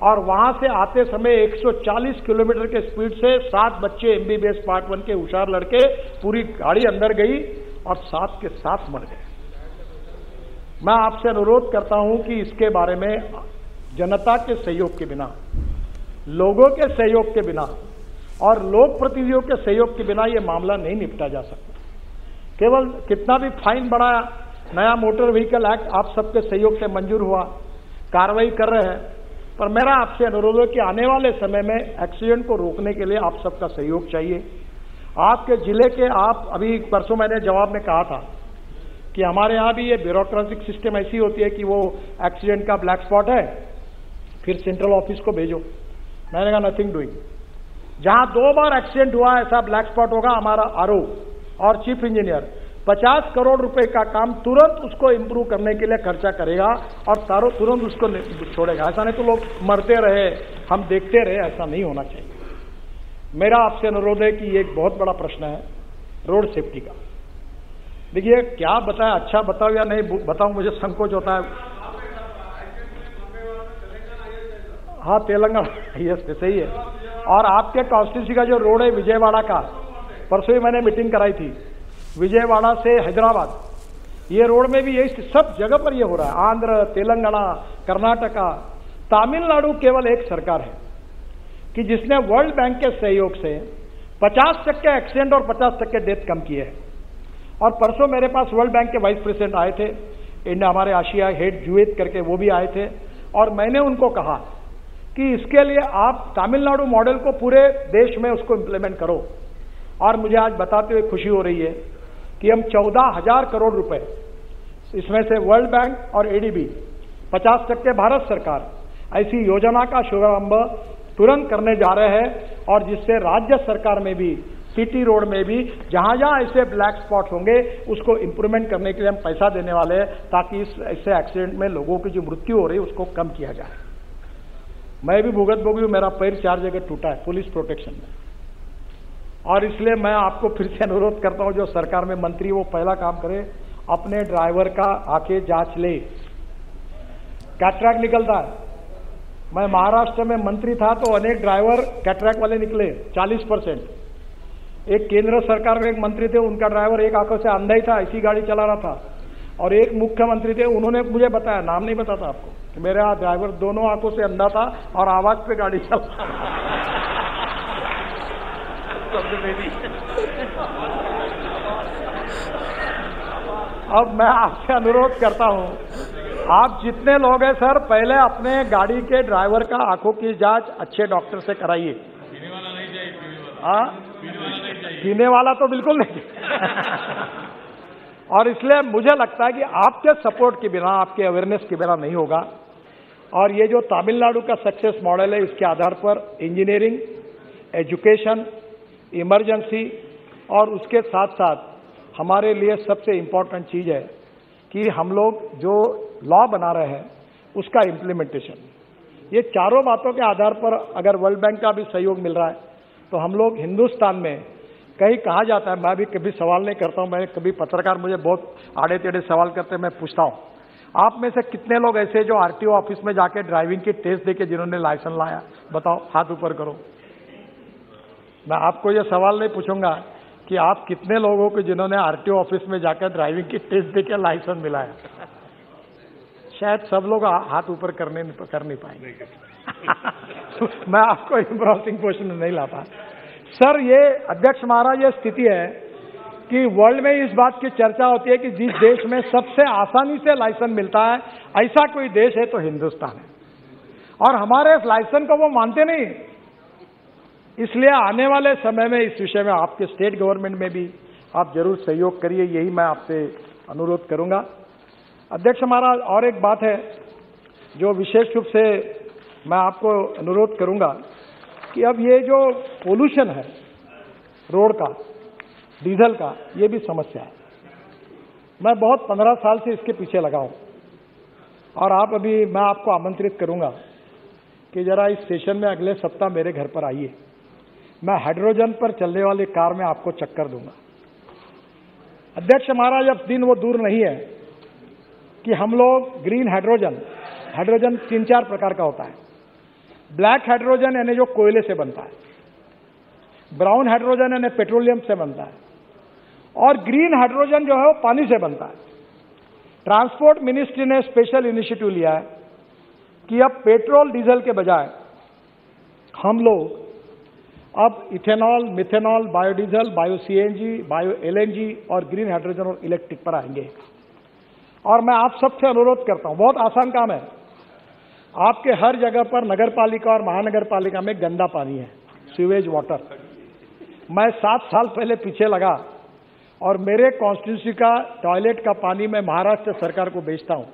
और वहां से आते समय 140 किलोमीटर के स्पीड से 7 बच्चे एमबीबीएस पार्ट 1 के होशियार लड़के, पूरी गाड़ी अंदर गई और 7 के 7 मर गए। मैं आपसे अनुरोध करता हूं कि इसके बारे में जनता के सहयोग के बिना, लोगों के सहयोग के बिना और लोक प्रतिनिधियों के सहयोग के बिना यह मामला नहीं निपटा जा सकता। केवल कितना भी फाइन बढ़ाया, नया मोटर व्हीकल एक्ट आप सबके सहयोग से मंजूर हुआ, कार्रवाई कर रहे हैं, पर मेरा आपसे अनुरोध है कि आने वाले समय में एक्सीडेंट को रोकने के लिए आप सबका सहयोग चाहिए। आपके जिले के, आप अभी परसों मैंने जवाब में कहा था कि हमारे यहाँ भी ये ब्यूरोक्रेटिक सिस्टम ऐसी होती है कि वो एक्सीडेंट का ब्लैक स्पॉट है, फिर सेंट्रल ऑफिस को भेजो। मैंने कहा नथिंग डूइंग, जहां 2 बार एक्सीडेंट हुआ ऐसा ब्लैक स्पॉट होगा, हमारा आरओ और चीफ इंजीनियर 50 करोड़ रुपए का काम तुरंत उसको इंप्रूव करने के लिए खर्चा करेगा और तुरंत उसको छोड़ेगा। ऐसा नहीं तो लोग मरते रहे, हम देखते रहे, ऐसा नहीं होना चाहिए। मेरा आपसे अनुरोध है कि ये एक बहुत बड़ा प्रश्न है रोड सेफ्टी का। देखिए, क्या बताएं, अच्छा बताओ या नहीं बताऊं, मुझे संकोच होता है। हाँ, तेलंगाना, यस सही है। और आपके कॉन्स्टिट्यूंसी का जो रोड है विजयवाड़ा का, परसों ही मैंने मीटिंग कराई थी, विजयवाड़ा से हैदराबाद, ये रोड में भी यही सब जगह पर ये हो रहा है। आंध्र, तेलंगाना, कर्नाटका, तमिलनाडु केवल एक सरकार है कि जिसने वर्ल्ड बैंक के सहयोग से 50% एक्सीडेंट और 50% डेथ कम किए हैं। और परसों मेरे पास वर्ल्ड बैंक के वाइस प्रेसिडेंट आए थे, इंडिया हमारे आशिया हेड जुएद करके, वो भी आए थे। और मैंने उनको कहा कि इसके लिए आप तमिलनाडु मॉडल को पूरे देश में उसको इंप्लीमेंट करो। और मुझे आज बताते हुए खुशी हो रही है कि हम 14,000 करोड़ रुपए, इसमें से वर्ल्ड बैंक और एडीबी, 50% भारत सरकार, ऐसी योजना का शुभारंभ तुरंत करने जा रहे हैं। और जिससे राज्य सरकार में भी, सिटी रोड में भी, जहां जहां ऐसे ब्लैक स्पॉट होंगे उसको इंप्रूवमेंट करने के लिए हम पैसा देने वाले हैं, ताकि इस ऐसे एक्सीडेंट में लोगों की जो मृत्यु हो रही है उसको कम किया जाए। मैं भी भुगत भोगी हूं, मेरा पैर 4 जगह टूटा है पुलिस प्रोटेक्शन में। और इसलिए मैं आपको फिर से अनुरोध करता हूं, जो सरकार में मंत्री वो पहला काम करे, अपने ड्राइवर का आके जांच ले। कैटरैक्ट निकलता है, मैं महाराष्ट्र में मंत्री था तो अनेक ड्राइवर कैटरैक्ट वाले निकले 40%। एक केंद्र सरकार में एक मंत्री थे, उनका ड्राइवर एक आंखों से अंधा ही था, ऐसी गाड़ी चला रहा था। और एक मुख्यमंत्री थे, उन्होंने मुझे बताया, नाम नहीं बताता आपको, कि मेरा ड्राइवर दोनों आंखों से अंधा था और आवाज पे गाड़ी चल रहा अब मैं आपसे अनुरोध करता हूं, आप जितने लोग हैं सर, पहले अपने गाड़ी के ड्राइवर का आंखों की जांच अच्छे डॉक्टर से कराइए। पीने वाला नहीं चाहिए, हाँ, पीने वाला तो बिल्कुल नहीं और इसलिए मुझे लगता है कि आपके सपोर्ट के बिना, आपके अवेयरनेस के बिना नहीं होगा। और ये जो तमिलनाडु का सक्सेस मॉडल है, इसके आधार पर इंजीनियरिंग, एजुकेशन, इमरजेंसी और उसके साथ साथ हमारे लिए सबसे इम्पोर्टेंट चीज है कि हम लोग जो लॉ बना रहे हैं उसका इम्प्लीमेंटेशन। ये चारों बातों के आधार पर अगर वर्ल्ड बैंक का भी सहयोग मिल रहा है तो हम लोग हिंदुस्तान में, कहीं कहा जाता है, मैं भी कभी सवाल नहीं करता हूं, मैं कभी पत्रकार मुझे बहुत आड़े टेढ़े सवाल करते हैं, मैं पूछता हूं, आप में से कितने लोग ऐसे जो आरटीओ ऑफिस में जाके ड्राइविंग की टेस्ट देके जिन्होंने लाइसेंस लाया? बताओ, हाथ ऊपर करो। मैं आपको ये सवाल नहीं पूछूंगा कि आप कितने लोगों को जिन्होंने आरटीओ ऑफिस में जाकर ड्राइविंग की टेस्ट देके लाइसेंस मिलाया। शायद सब लोग हाथ ऊपर कर नहीं पाएंगे मैं आपको एम्ब्रॉसिंग क्वेश्चन नहीं लाता सर। ये अध्यक्ष महाराज, ये स्थिति है कि वर्ल्ड में इस बात की चर्चा होती है कि जिस देश में सबसे आसानी से लाइसेंस मिलता है, ऐसा कोई देश है तो हिंदुस्तान है। और हमारे इस लाइसेंस को वो मानते नहीं। इसलिए आने वाले समय में इस विषय में आपके स्टेट गवर्नमेंट में भी आप जरूर सहयोग करिए, यही मैं आपसे अनुरोध करूंगा। अध्यक्ष महाराज, और एक बात है जो विशेष रूप से मैं आपको अनुरोध करूंगा कि अब ये जो पोल्यूशन है रोड का, डीजल का, ये भी समस्या है। मैं बहुत 15 साल से इसके पीछे लगा हूं और मैं आपको आमंत्रित करूंगा कि जरा इस स्टेशन में अगले सप्ताह मेरे घर पर आइए। मैं हाइड्रोजन पर चलने वाली कार में आपको चक्कर दूंगा। अध्यक्ष महाराज, अब दिन वो दूर नहीं है कि हम लोग ग्रीन हाइड्रोजन 3-4 प्रकार का होता है। ब्लैक हाइड्रोजन यानी जो कोयले से बनता है, ब्राउन हाइड्रोजन यानी पेट्रोलियम से बनता है, और ग्रीन हाइड्रोजन जो है वो पानी से बनता है। ट्रांसपोर्ट मिनिस्ट्री ने स्पेशल इनिशिएटिव लिया है कि अब पेट्रोल डीजल के बजाय हम लोग अब ethanol, methanol, biodiesel, bio CNG, bio LNG और ग्रीन हाइड्रोजन और इलेक्ट्रिक पर आएंगे। और मैं आप सबसे अनुरोध करता हूं, बहुत आसान काम है। आपके हर जगह पर नगर पालिका और महानगर पालिका में गंदा पानी है, सीवेज वाटर। मैं 7 साल पहले पीछे लगा और मेरे कॉन्स्टिट्यूंसी का टॉयलेट का पानी मैं महाराष्ट्र सरकार को बेचता हूं।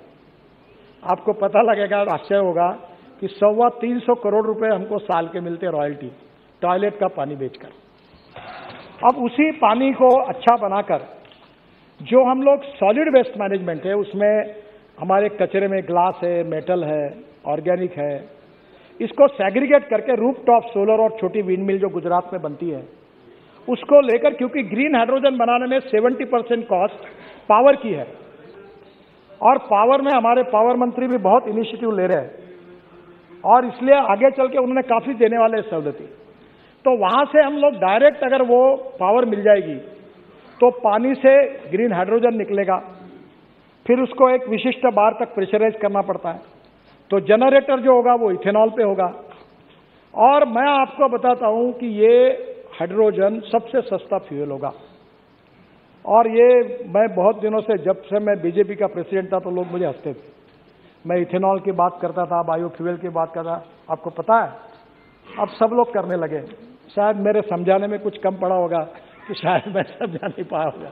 आपको पता लगेगा, आश्चर्य होगा कि 325 करोड़ रुपए हमको साल के मिलते रॉयल्टी टॉयलेट का पानी बेचकर। अब उसी पानी को अच्छा बनाकर जो हम लोग सॉलिड वेस्ट मैनेजमेंट है, उसमें हमारे कचरे में ग्लास है, मेटल है, ऑर्गेनिक है, इसको सेग्रीगेट करके रूफटॉप सोलर और छोटी विंड मिल जो गुजरात में बनती है उसको लेकर, क्योंकि ग्रीन हाइड्रोजन बनाने में 70% कॉस्ट पावर की है और पावर में हमारे पावर मंत्री भी बहुत इनिशिएटिव ले रहे हैं और इसलिए आगे चल के उन्होंने काफी देने वाले सहूलती। तो वहां से हम लोग डायरेक्ट अगर वो पावर मिल जाएगी तो पानी से ग्रीन हाइड्रोजन निकलेगा, फिर उसको एक विशिष्ट बार तक प्रेशराइज करना पड़ता है, तो जनरेटर जो होगा वो इथेनॉल पे होगा। और मैं आपको बताता हूं कि ये हाइड्रोजन सबसे सस्ता फ्यूल होगा। और ये मैं बहुत दिनों से, जब से मैं बीजेपी का प्रेसिडेंट था तो लोग मुझे हंसते थे, मैं इथेनॉल की बात करता था, बायोफ्यूल की बात करता। आपको पता है अब सब लोग करने लगे। शायद मेरे समझाने में कुछ कम पड़ा होगा कि शायद मैं समझा नहीं पाया होगा,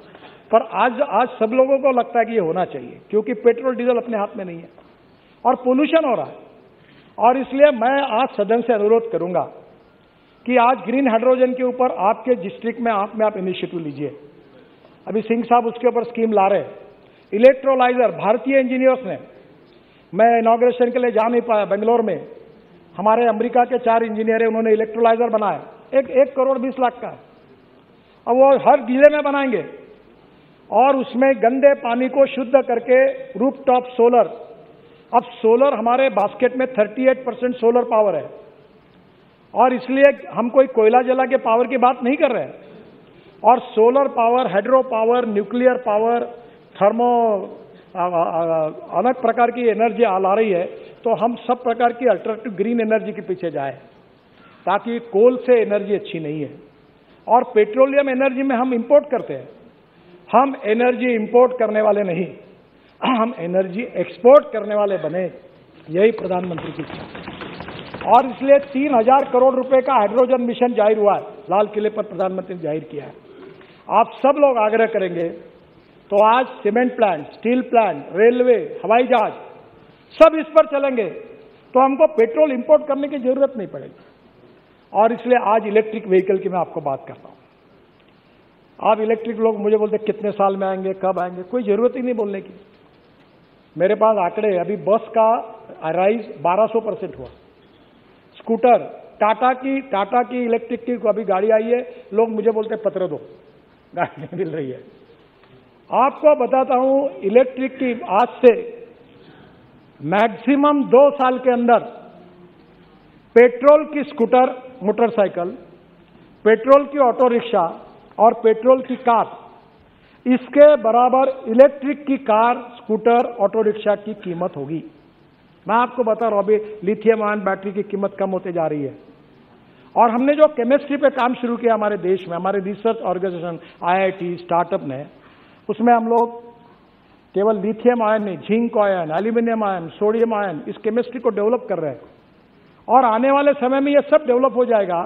पर आज सब लोगों को लगता है कि ये होना चाहिए, क्योंकि पेट्रोल डीजल अपने हाथ में नहीं है और पोल्यूशन हो रहा है। और इसलिए मैं आज सदन से अनुरोध करूंगा कि आज ग्रीन हाइड्रोजन के ऊपर आपके डिस्ट्रिक्ट में आप इनिशिएटिव लीजिए। अभी सिंह साहब उसके ऊपर स्कीम ला रहे हैं। इलेक्ट्रोलाइजर भारतीय इंजीनियर्स ने, मैं इनॉग्रेशन के लिए जा नहीं पाया, बेंगलोर में हमारे अमेरिका के 4 इंजीनियर है, उन्होंने इलेक्ट्रोलाइजर बनाया, 1 करोड़ 20 लाख का। अब वो हर जिले में बनाएंगे और उसमें गंदे पानी को शुद्ध करके रूफटॉप सोलर, अब सोलर हमारे बास्केट में 38% सोलर पावर है और इसलिए हम कोई कोयला जला के पावर की बात नहीं कर रहे हैं। और solar power, hydro power, nuclear power, thermo अनेक प्रकार की एनर्जी आ रही है, तो हम सब प्रकार की अल्टरनेटिव ग्रीन एनर्जी के पीछे जाए, ताकि कोल से एनर्जी अच्छी नहीं है। और पेट्रोलियम एनर्जी में हम इंपोर्ट करते हैं, हम एनर्जी इंपोर्ट करने वाले नहीं, हम एनर्जी एक्सपोर्ट करने वाले बने, यही प्रधानमंत्री की इच्छा है। और इसलिए 3000 करोड़ रुपए का हाइड्रोजन मिशन जाहिर हुआ है, लाल किले पर प्रधानमंत्री ने जाहिर किया है। आप सब लोग आग्रह करेंगे तो आज cement plant, steel plant, railway, हवाई जहाज सब इस पर चलेंगे, तो हमको पेट्रोल इंपोर्ट करने की जरूरत नहीं पड़ेगी। और इसलिए आज इलेक्ट्रिक व्हीकल की मैं आपको बात करता हूं। आप इलेक्ट्रिक लोग मुझे बोलते कितने साल में आएंगे, कब आएंगे, कोई जरूरत ही नहीं बोलने की। मेरे पास आंकड़े, अभी बस का राइज 1200% हुआ। स्कूटर, टाटा की इलेक्ट्रिक की अभी गाड़ी आई है, लोग मुझे बोलते पत्र दो, गाड़ी नहीं मिल रही है। आपको बताता हूं, इलेक्ट्रिक की आज से मैक्सिमम 2 साल के अंदर पेट्रोल की स्कूटर, मोटरसाइकिल, पेट्रोल की ऑटो रिक्शा और पेट्रोल की कार, इसके बराबर इलेक्ट्रिक की कार, स्कूटर, ऑटो रिक्शा की कीमत होगी। मैं आपको बता रहा हूं, अभी लिथियम आयन बैटरी की कीमत कम होते जा रही है। और हमने जो केमिस्ट्री पे काम शुरू किया हमारे देश में, हमारे रिसर्च ऑर्गेनाइजेशन, IIT, स्टार्टअप ने, उसमें हम लोग केवल लिथियम आयन नहीं, zinc ion, aluminium ion, sodium ion, इस केमिस्ट्री को डेवलप कर रहे हैं। और आने वाले समय में ये सब डेवलप हो जाएगा।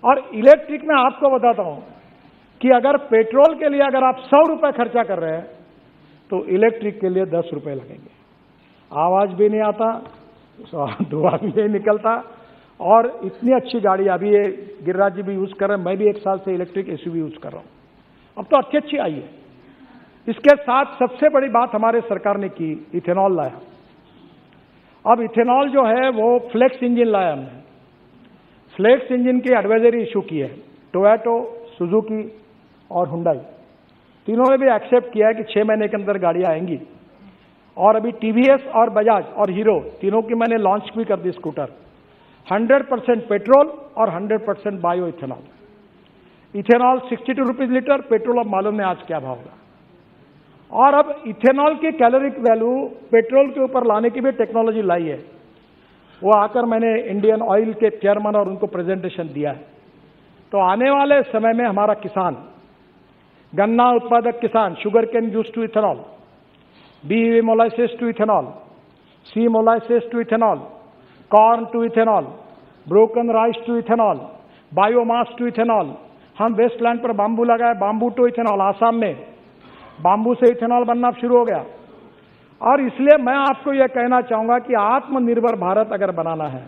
और इलेक्ट्रिक में आपको बताता हूं कि अगर पेट्रोल के लिए अगर आप 100 रुपए खर्चा कर रहे हैं, तो इलेक्ट्रिक के लिए 10 रुपए लगेंगे। आवाज भी नहीं आता, धुआं भी नहीं निकलता, और इतनी अच्छी गाड़ी अभी ये गिरिराज जी भी यूज कर रहे हैं, मैं भी 1 साल से इलेक्ट्रिक SUV यूज कर रहा हूं। अब तो अच्छी आई है। इसके साथ सबसे बड़ी बात हमारे सरकार ने की, इथेनॉल लाया। अब इथेनॉल जो है वो फ्लेक्स इंजन लाया हमने। फ्लेक्स इंजन की एडवाइजरी इशू की है टोयोटा, सुजुकी और हुंडई, तीनों ने भी एक्सेप्ट किया है कि 6 महीने के अंदर गाड़ियां आएंगी। और अभी TVS और बजाज और हीरो, तीनों की मैंने लॉन्च भी कर दी स्कूटर। 100% पेट्रोल और 100% bio ethanol. Ethanol 62 rupees litre, petrol अब मालूम नहीं आज क्या भाव होगा। और अब इथेनॉल की कैलोरिक वैल्यू पेट्रोल के ऊपर लाने की भी टेक्नोलॉजी लाई है। वो आकर मैंने इंडियन ऑयल के चेयरमैन और उनको प्रेजेंटेशन दिया है। तो आने वाले समय में हमारा किसान, गन्ना उत्पादक किसान, sugarcane juice to ethanol, B molasses to ethanol, C molasses to ethanol, corn to ethanol, broken rice to ethanol, biomass to ethanol. हम वेस्टलैंड पर बांबू लगाए, बांबू टू इथेनॉल। आसाम में बांबू से इथेनॉल बनना शुरू हो गया। और इसलिए मैं आपको यह कहना चाहूंगा कि आत्मनिर्भर भारत अगर बनाना है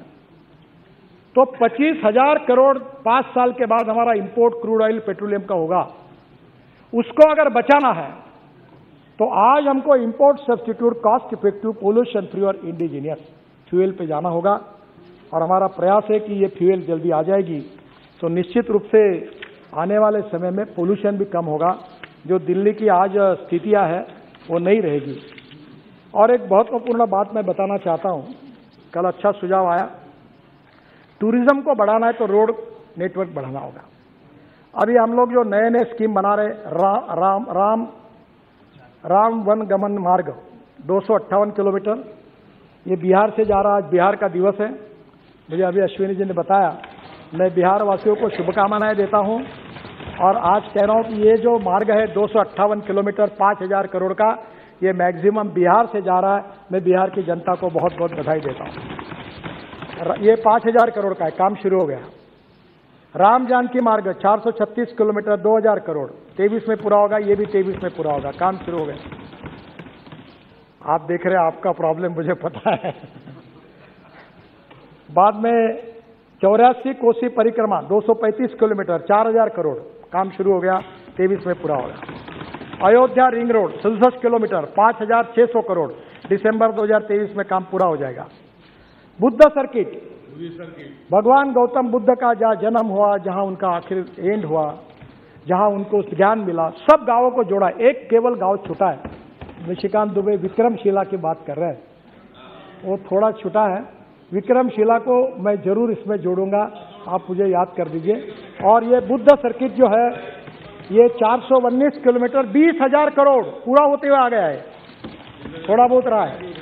तो 25,000 करोड़ 5 साल के बाद हमारा इंपोर्ट क्रूड ऑयल पेट्रोलियम का होगा। उसको अगर बचाना है तो आज हमको import substitute, cost effective, pollution free और इंडिजीनियस फ्यूल पे जाना होगा। और हमारा प्रयास है कि ये फ्यूल जल्दी आ जाएगी तो निश्चित रूप से आने वाले समय में पोल्यूशन भी कम होगा। जो दिल्ली की आज स्थितियां है वो नहीं रहेगी। और एक बहुत महत्वपूर्ण बात मैं बताना चाहता हूं, कल अच्छा सुझाव आया, टूरिज्म को बढ़ाना है तो रोड नेटवर्क बढ़ाना होगा। अभी हम लोग जो नए नए स्कीम बना रहे, राम वन गमन मार्ग 258 किलोमीटर, ये बिहार से जा रहा। आज बिहार का दिवस है, मुझे अभी अश्विनी जी ने बताया। मैं बिहार वासियों को शुभकामनाएं देता हूं। और आज कह रहा हूं कि ये जो मार्ग है 258 किलोमीटर 5,000 करोड़ का, ये मैक्सिमम बिहार से जा रहा है। मैं बिहार की जनता को बहुत बहुत बधाई देता हूं। ये 5,000 करोड़ का है, काम शुरू हो गया। राम जानकी मार्ग 436 किलोमीटर 2,000 करोड़, 23 में पूरा होगा। ये भी 23 में पूरा होगा, काम शुरू हो गया। आप देख रहे हैं, आपका प्रॉब्लम मुझे पता है। बाद में 84 कोसी परिक्रमा 235 किलोमीटर 4,000 करोड़, काम शुरू हो गया, 23 में पूरा होगा। Ayodhya ring road 67 kilometre 5,600 crore, दिसंबर 2023 में काम पूरा हो जाएगा। बुद्ध सर्किट, भगवान गौतम बुद्ध का जहां जन्म हुआ, जहां उनका आखिर एंड हुआ, जहां उनको ज्ञान मिला, सब गांवों को जोड़ा। एक केवल गांव छूटा है, निशिकांत दुबे विक्रमशिला की बात कर रहे हैं, वो थोड़ा छूटा है। विक्रमशिला को मैं जरूर इसमें जोड़ूंगा, आप मुझे याद कर दीजिए। और ये बुद्ध सर्किट जो है ये 419 किलोमीटर 20,000 करोड़ पूरा होते हुए आ गया है, थोड़ा बहुत रहा है।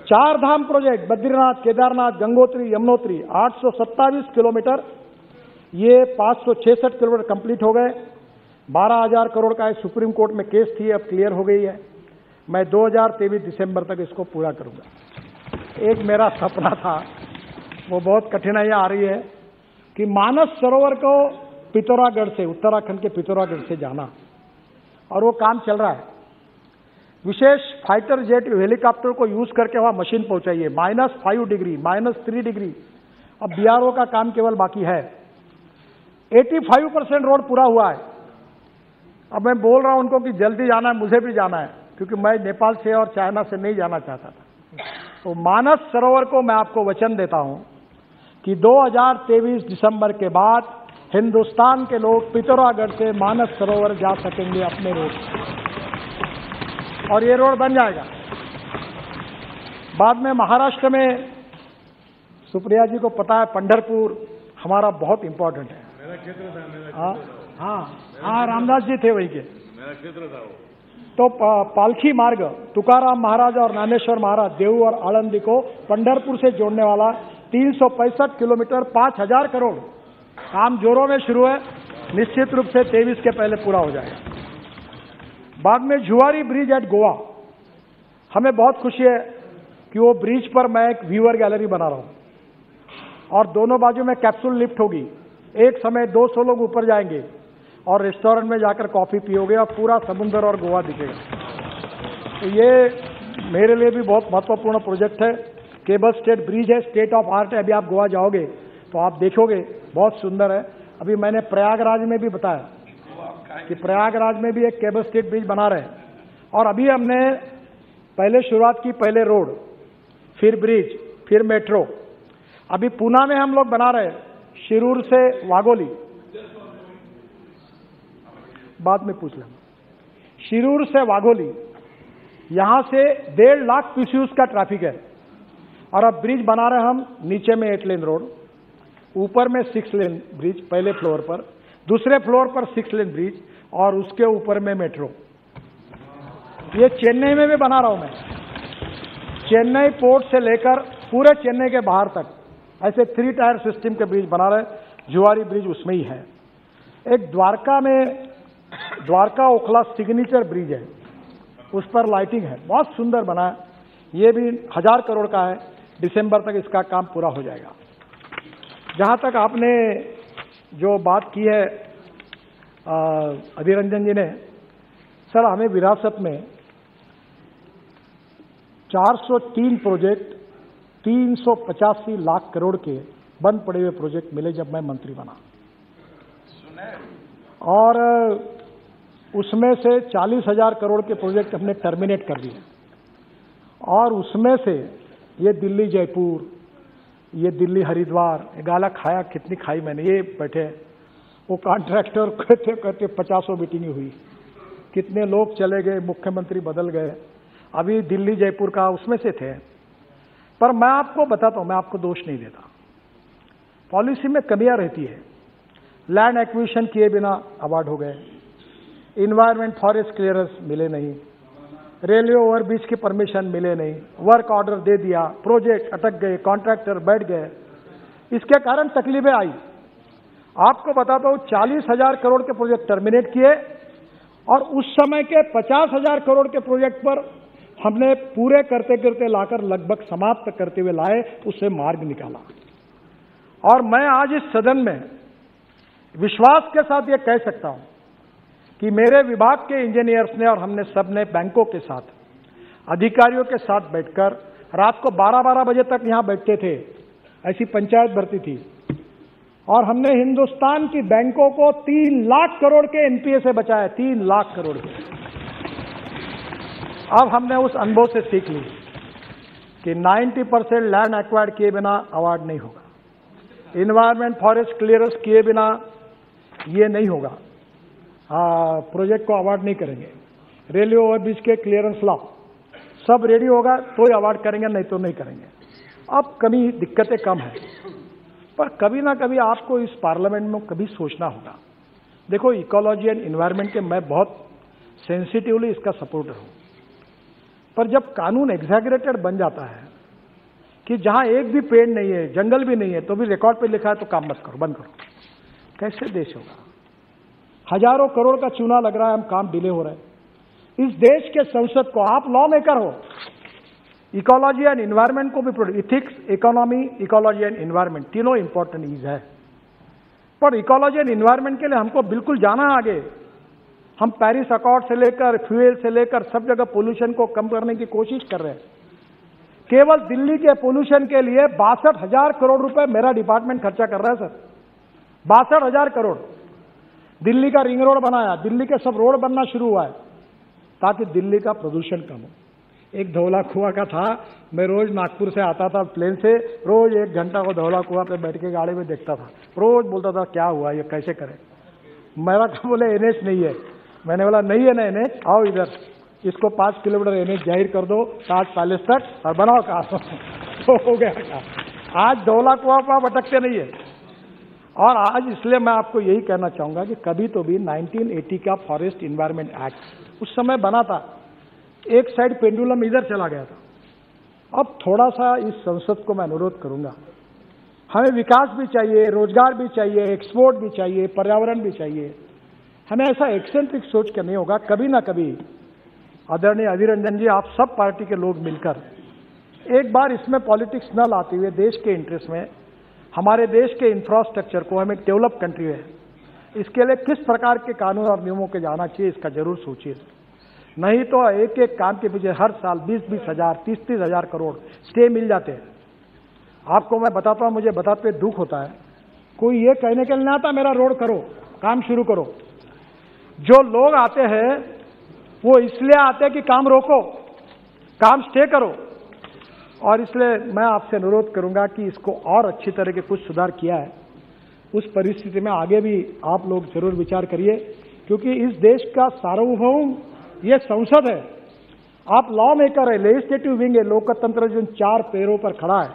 4 धाम प्रोजेक्ट बद्रीनाथ, केदारनाथ, गंगोत्री, यमुनोत्री 827 किलोमीटर, ये 566 किलोमीटर कंप्लीट हो गए। 12,000 करोड़ का सुप्रीम कोर्ट में केस थी, अब क्लियर हो गई है। मैं 2023 दिसंबर तक इसको पूरा करूंगा। एक मेरा सपना था, वो बहुत कठिनाइयां आ रही है कि मानस सरोवर को पिथौरागढ़ से, उत्तराखंड के पिथौरागढ़ से जाना, और वो काम चल रहा है। विशेष फाइटर जेट हेलीकॉप्टर को यूज करके वहां मशीन पहुंचाइए, -5 डिग्री, -3 डिग्री। अब बीआरओ का काम केवल बाकी है। 85% रोड पूरा हुआ है। अब मैं बोल रहा हूं उनको कि जल्दी जाना है, मुझे भी जाना है, क्योंकि मैं नेपाल से और चाइना से नहीं जाना चाहता था। तो मानस सरोवर को मैं आपको वचन देता हूं कि 2023 दिसंबर के बाद हिंदुस्तान के लोग पिथौरागढ़ से मानस सरोवर जा सकेंगे अपने रोड से, और ये रोड बन जाएगा। बाद में महाराष्ट्र में, सुप्रिया जी को पता है, पंढरपुर हमारा बहुत इंपॉर्टेंट है। मेरा क्षेत्र था, हाँ, रामदास जी थे वही के। मेरा क्षेत्र था वो। तो पालखी मार्ग तुकाराम महाराज और ज्ञानेश्वर महाराज, देव और आळंदी को पंढरपुर से जोड़ने वाला 365 किलोमीटर 5,000 करोड़ काम जोरों में शुरू है। निश्चित रूप से 23 के पहले पूरा हो जाएगा। बाद में जुआरी ब्रिज एट गोवा, हमें बहुत खुशी है कि वो ब्रिज पर मैं एक व्यूअर गैलरी बना रहा हूं, और दोनों बाजू में कैप्सूल लिफ्ट होगी। एक समय 200 लोग ऊपर जाएंगे और रेस्टोरेंट में जाकर कॉफी पियोगे और पूरा समुद्र और गोवा दिखेगा। तो ये मेरे लिए भी बहुत महत्वपूर्ण प्रोजेक्ट है। केबल स्टेट ब्रिज है, स्टेट ऑफ आर्ट है। अभी आप गोवा जाओगे तो आप देखोगे, बहुत सुंदर है। अभी मैंने प्रयागराज में भी बताया कि प्रयागराज में भी एक केबल स्टेट ब्रिज बना रहे हैं, और अभी हमने पहले शुरुआत की, पहले रोड, फिर ब्रिज, फिर मेट्रो। अभी पूना में हम लोग बना रहे हैं, शिरूर से वाघोली, बाद में पूछ लेना। शिरूर से वाघोली, यहां से 1.5 लाख पीसीयूस का ट्रैफिक है, और अब ब्रिज बना रहे हम। नीचे में 8 लेन रोड, ऊपर में 6 लेन ब्रिज पहले फ्लोर पर, दूसरे फ्लोर पर 6 लेन ब्रिज, और उसके ऊपर में मेट्रो। ये चेन्नई में भी बना रहा हूं मैं। चेन्नई पोर्ट से लेकर पूरे चेन्नई के बाहर तक ऐसे 3 टायर सिस्टम के ब्रिज बना रहे। जुआरी ब्रिज उसमें ही है। एक द्वारका में, द्वारका ओखला सिग्नेचर ब्रिज है, उस पर लाइटिंग है, बहुत सुंदर बना है। ये भी 1000 करोड़ का है। दिसंबर तक इसका काम पूरा हो जाएगा। जहां तक आपने जो बात की है अधीर रंजन जी ने, सर हमें विरासत में 403 प्रोजेक्ट 385 लाख करोड़ के बंद पड़े हुए प्रोजेक्ट मिले जब मैं मंत्री बना, और उसमें से 40,000 करोड़ के प्रोजेक्ट हमने टर्मिनेट कर दिए। और उसमें से ये दिल्ली जयपुर, ये दिल्ली हरिद्वार, गाला खाया कितनी खाई मैंने। ये बैठे वो कॉन्ट्रैक्टर कहते कहते 50 मीटिंग हुई, कितने लोग चले गए, मुख्यमंत्री बदल गए। अभी दिल्ली जयपुर का उसमें से थे। पर मैं आपको बताता हूं, मैं आपको दोष नहीं देता, पॉलिसी में कमियां रहती है। लैंड एक्विजिशन किए बिना अवार्ड हो गए, इन्वायरमेंट फॉरेस्ट क्लियरेंस मिले नहीं, रेलवे ओवरब्रिज की परमिशन मिले नहीं, वर्क ऑर्डर दे दिया, प्रोजेक्ट अटक गए, कॉन्ट्रैक्टर बैठ गए। इसके कारण तकलीफें आई। आपको बताता हूं 40,000 करोड़ के प्रोजेक्ट टर्मिनेट किए, और उस समय के 50,000 करोड़ के प्रोजेक्ट पर हमने पूरे करते करते लाकर लगभग समाप्त करते हुए लाए, उससे मार्ग निकाला। और मैं आज इस सदन में विश्वास के साथ ये कह सकता हूं कि मेरे विभाग के इंजीनियर्स ने और हमने सबने बैंकों के साथ, अधिकारियों के साथ बैठकर रात को 12-12 बजे तक यहां बैठते थे, ऐसी पंचायत भरती थी, और हमने हिंदुस्तान की बैंकों को 3 लाख करोड़ के एनपीए से बचाया, 3 लाख करोड़ के। अब हमने उस अनुभव से सीख ली कि 90% लैंड एक्वायर्ड किए बिना अवार्ड नहीं होगा, इन्वायरमेंट फॉरेस्ट क्लियरेंस किए बिना ये नहीं होगा, प्रोजेक्ट को अवार्ड नहीं करेंगे। रेलवे ओवरब्रिज के क्लियरेंस लाओ, सब रेडी होगा तो ही अवार्ड करेंगे, नहीं तो नहीं करेंगे। अब कमी दिक्कतें कम है, पर कभी ना कभी आपको इस पार्लियामेंट में कभी सोचना होगा देखो, इकोलॉजी एंड इन्वायरमेंट के मैं बहुत सेंसिटिवली इसका सपोर्टर हूं, पर जब कानून एग्जैगरेटेड बन जाता है कि जहां एक भी पेड़ नहीं है, जंगल भी नहीं है, तो भी रिकॉर्ड पे लिखा है तो काम मत करो, बंद करो, कैसे देश होगा? हजारों करोड़ का चूना लग रहा है, हम काम डिले हो रहे हैं। इस देश के संसद को, आप लॉ मेकर हो, इकोलॉजी एंड इन्वायरमेंट को भी, ethics, economy, ecology and environment तीनों इंपॉर्टेंट ईज है, पर इकोलॉजी एंड इन्वायरमेंट के लिए हमको बिल्कुल जाना है आगे। हम पेरिस अकॉर्ड से लेकर फ्यूल से लेकर सब जगह पोल्यूशन को कम करने की कोशिश कर रहे हैं। केवल दिल्ली के पोल्यूशन के लिए 62,000 करोड़ रुपए मेरा डिपार्टमेंट खर्चा कर रहा है सर, 62,000 करोड़। दिल्ली का रिंग रोड बनाया, दिल्ली के सब रोड बनना शुरू हुआ है ताकि दिल्ली का प्रदूषण कम हो। एक धौला कुआं का था, मैं रोज नागपुर से आता था प्लेन से, रोज 1 घंटा वो धौला कुआं पे बैठ के गाड़ी में देखता था, रोज बोलता था क्या हुआ, ये कैसे करें। मेरा क्या बोले एनएच नहीं है, मैंने बोला नहीं है ना एनएच, आओ इधर, इसको 5 किलोमीटर एनएच जाहिर कर दो ताज पैलेस तक और बनाओ काम तो हो गया काम। आज धौला कुआं पर भटकते नहीं है। और आज इसलिए मैं आपको यही कहना चाहूंगा कि कभी तो भी 1980 का फॉरेस्ट इन्वायरमेंट एक्ट उस समय बना था, एक साइड पेंडुलम इधर चला गया था। अब थोड़ा सा इस संसद को मैं अनुरोध करूंगा, हमें विकास भी चाहिए, रोजगार भी चाहिए, एक्सपोर्ट भी चाहिए, पर्यावरण भी चाहिए। हमें ऐसा एक्सेंट्रिक सोच के नहीं होगा, कभी ना कभी आदरणीय अधीर रंजन जी, आप सब पार्टी के लोग मिलकर एक बार इसमें पॉलिटिक्स न लाते हुए देश के इंटरेस्ट में, हमारे देश के इंफ्रास्ट्रक्चर को, हम एक डेवलप कंट्री है, इसके लिए किस प्रकार के कानून और नियमों के जाना चाहिए, इसका जरूर सोचिए। नहीं तो एक एक काम के पीछे हर साल 20-20 हजार, 30-30 हजार करोड़ स्टे मिल जाते हैं। आपको मैं बताता हूं, मुझे बताते हुए दुख होता है, कोई ये कहने के लिए नहीं आता मेरा रोड करो, काम शुरू करो। जो लोग आते हैं वो इसलिए आते हैं कि काम रोको, काम स्टे करो। और इसलिए मैं आपसे अनुरोध करूंगा कि इसको और अच्छी तरह के कुछ सुधार किया है, उस परिस्थिति में आगे भी आप लोग जरूर विचार करिए, क्योंकि इस देश का सार्वभौम ये संसद है। आप लॉ मेकर है, लेजिस्लेटिव विंग है, लोकतंत्र जिन 4 पैरों पर खड़ा है,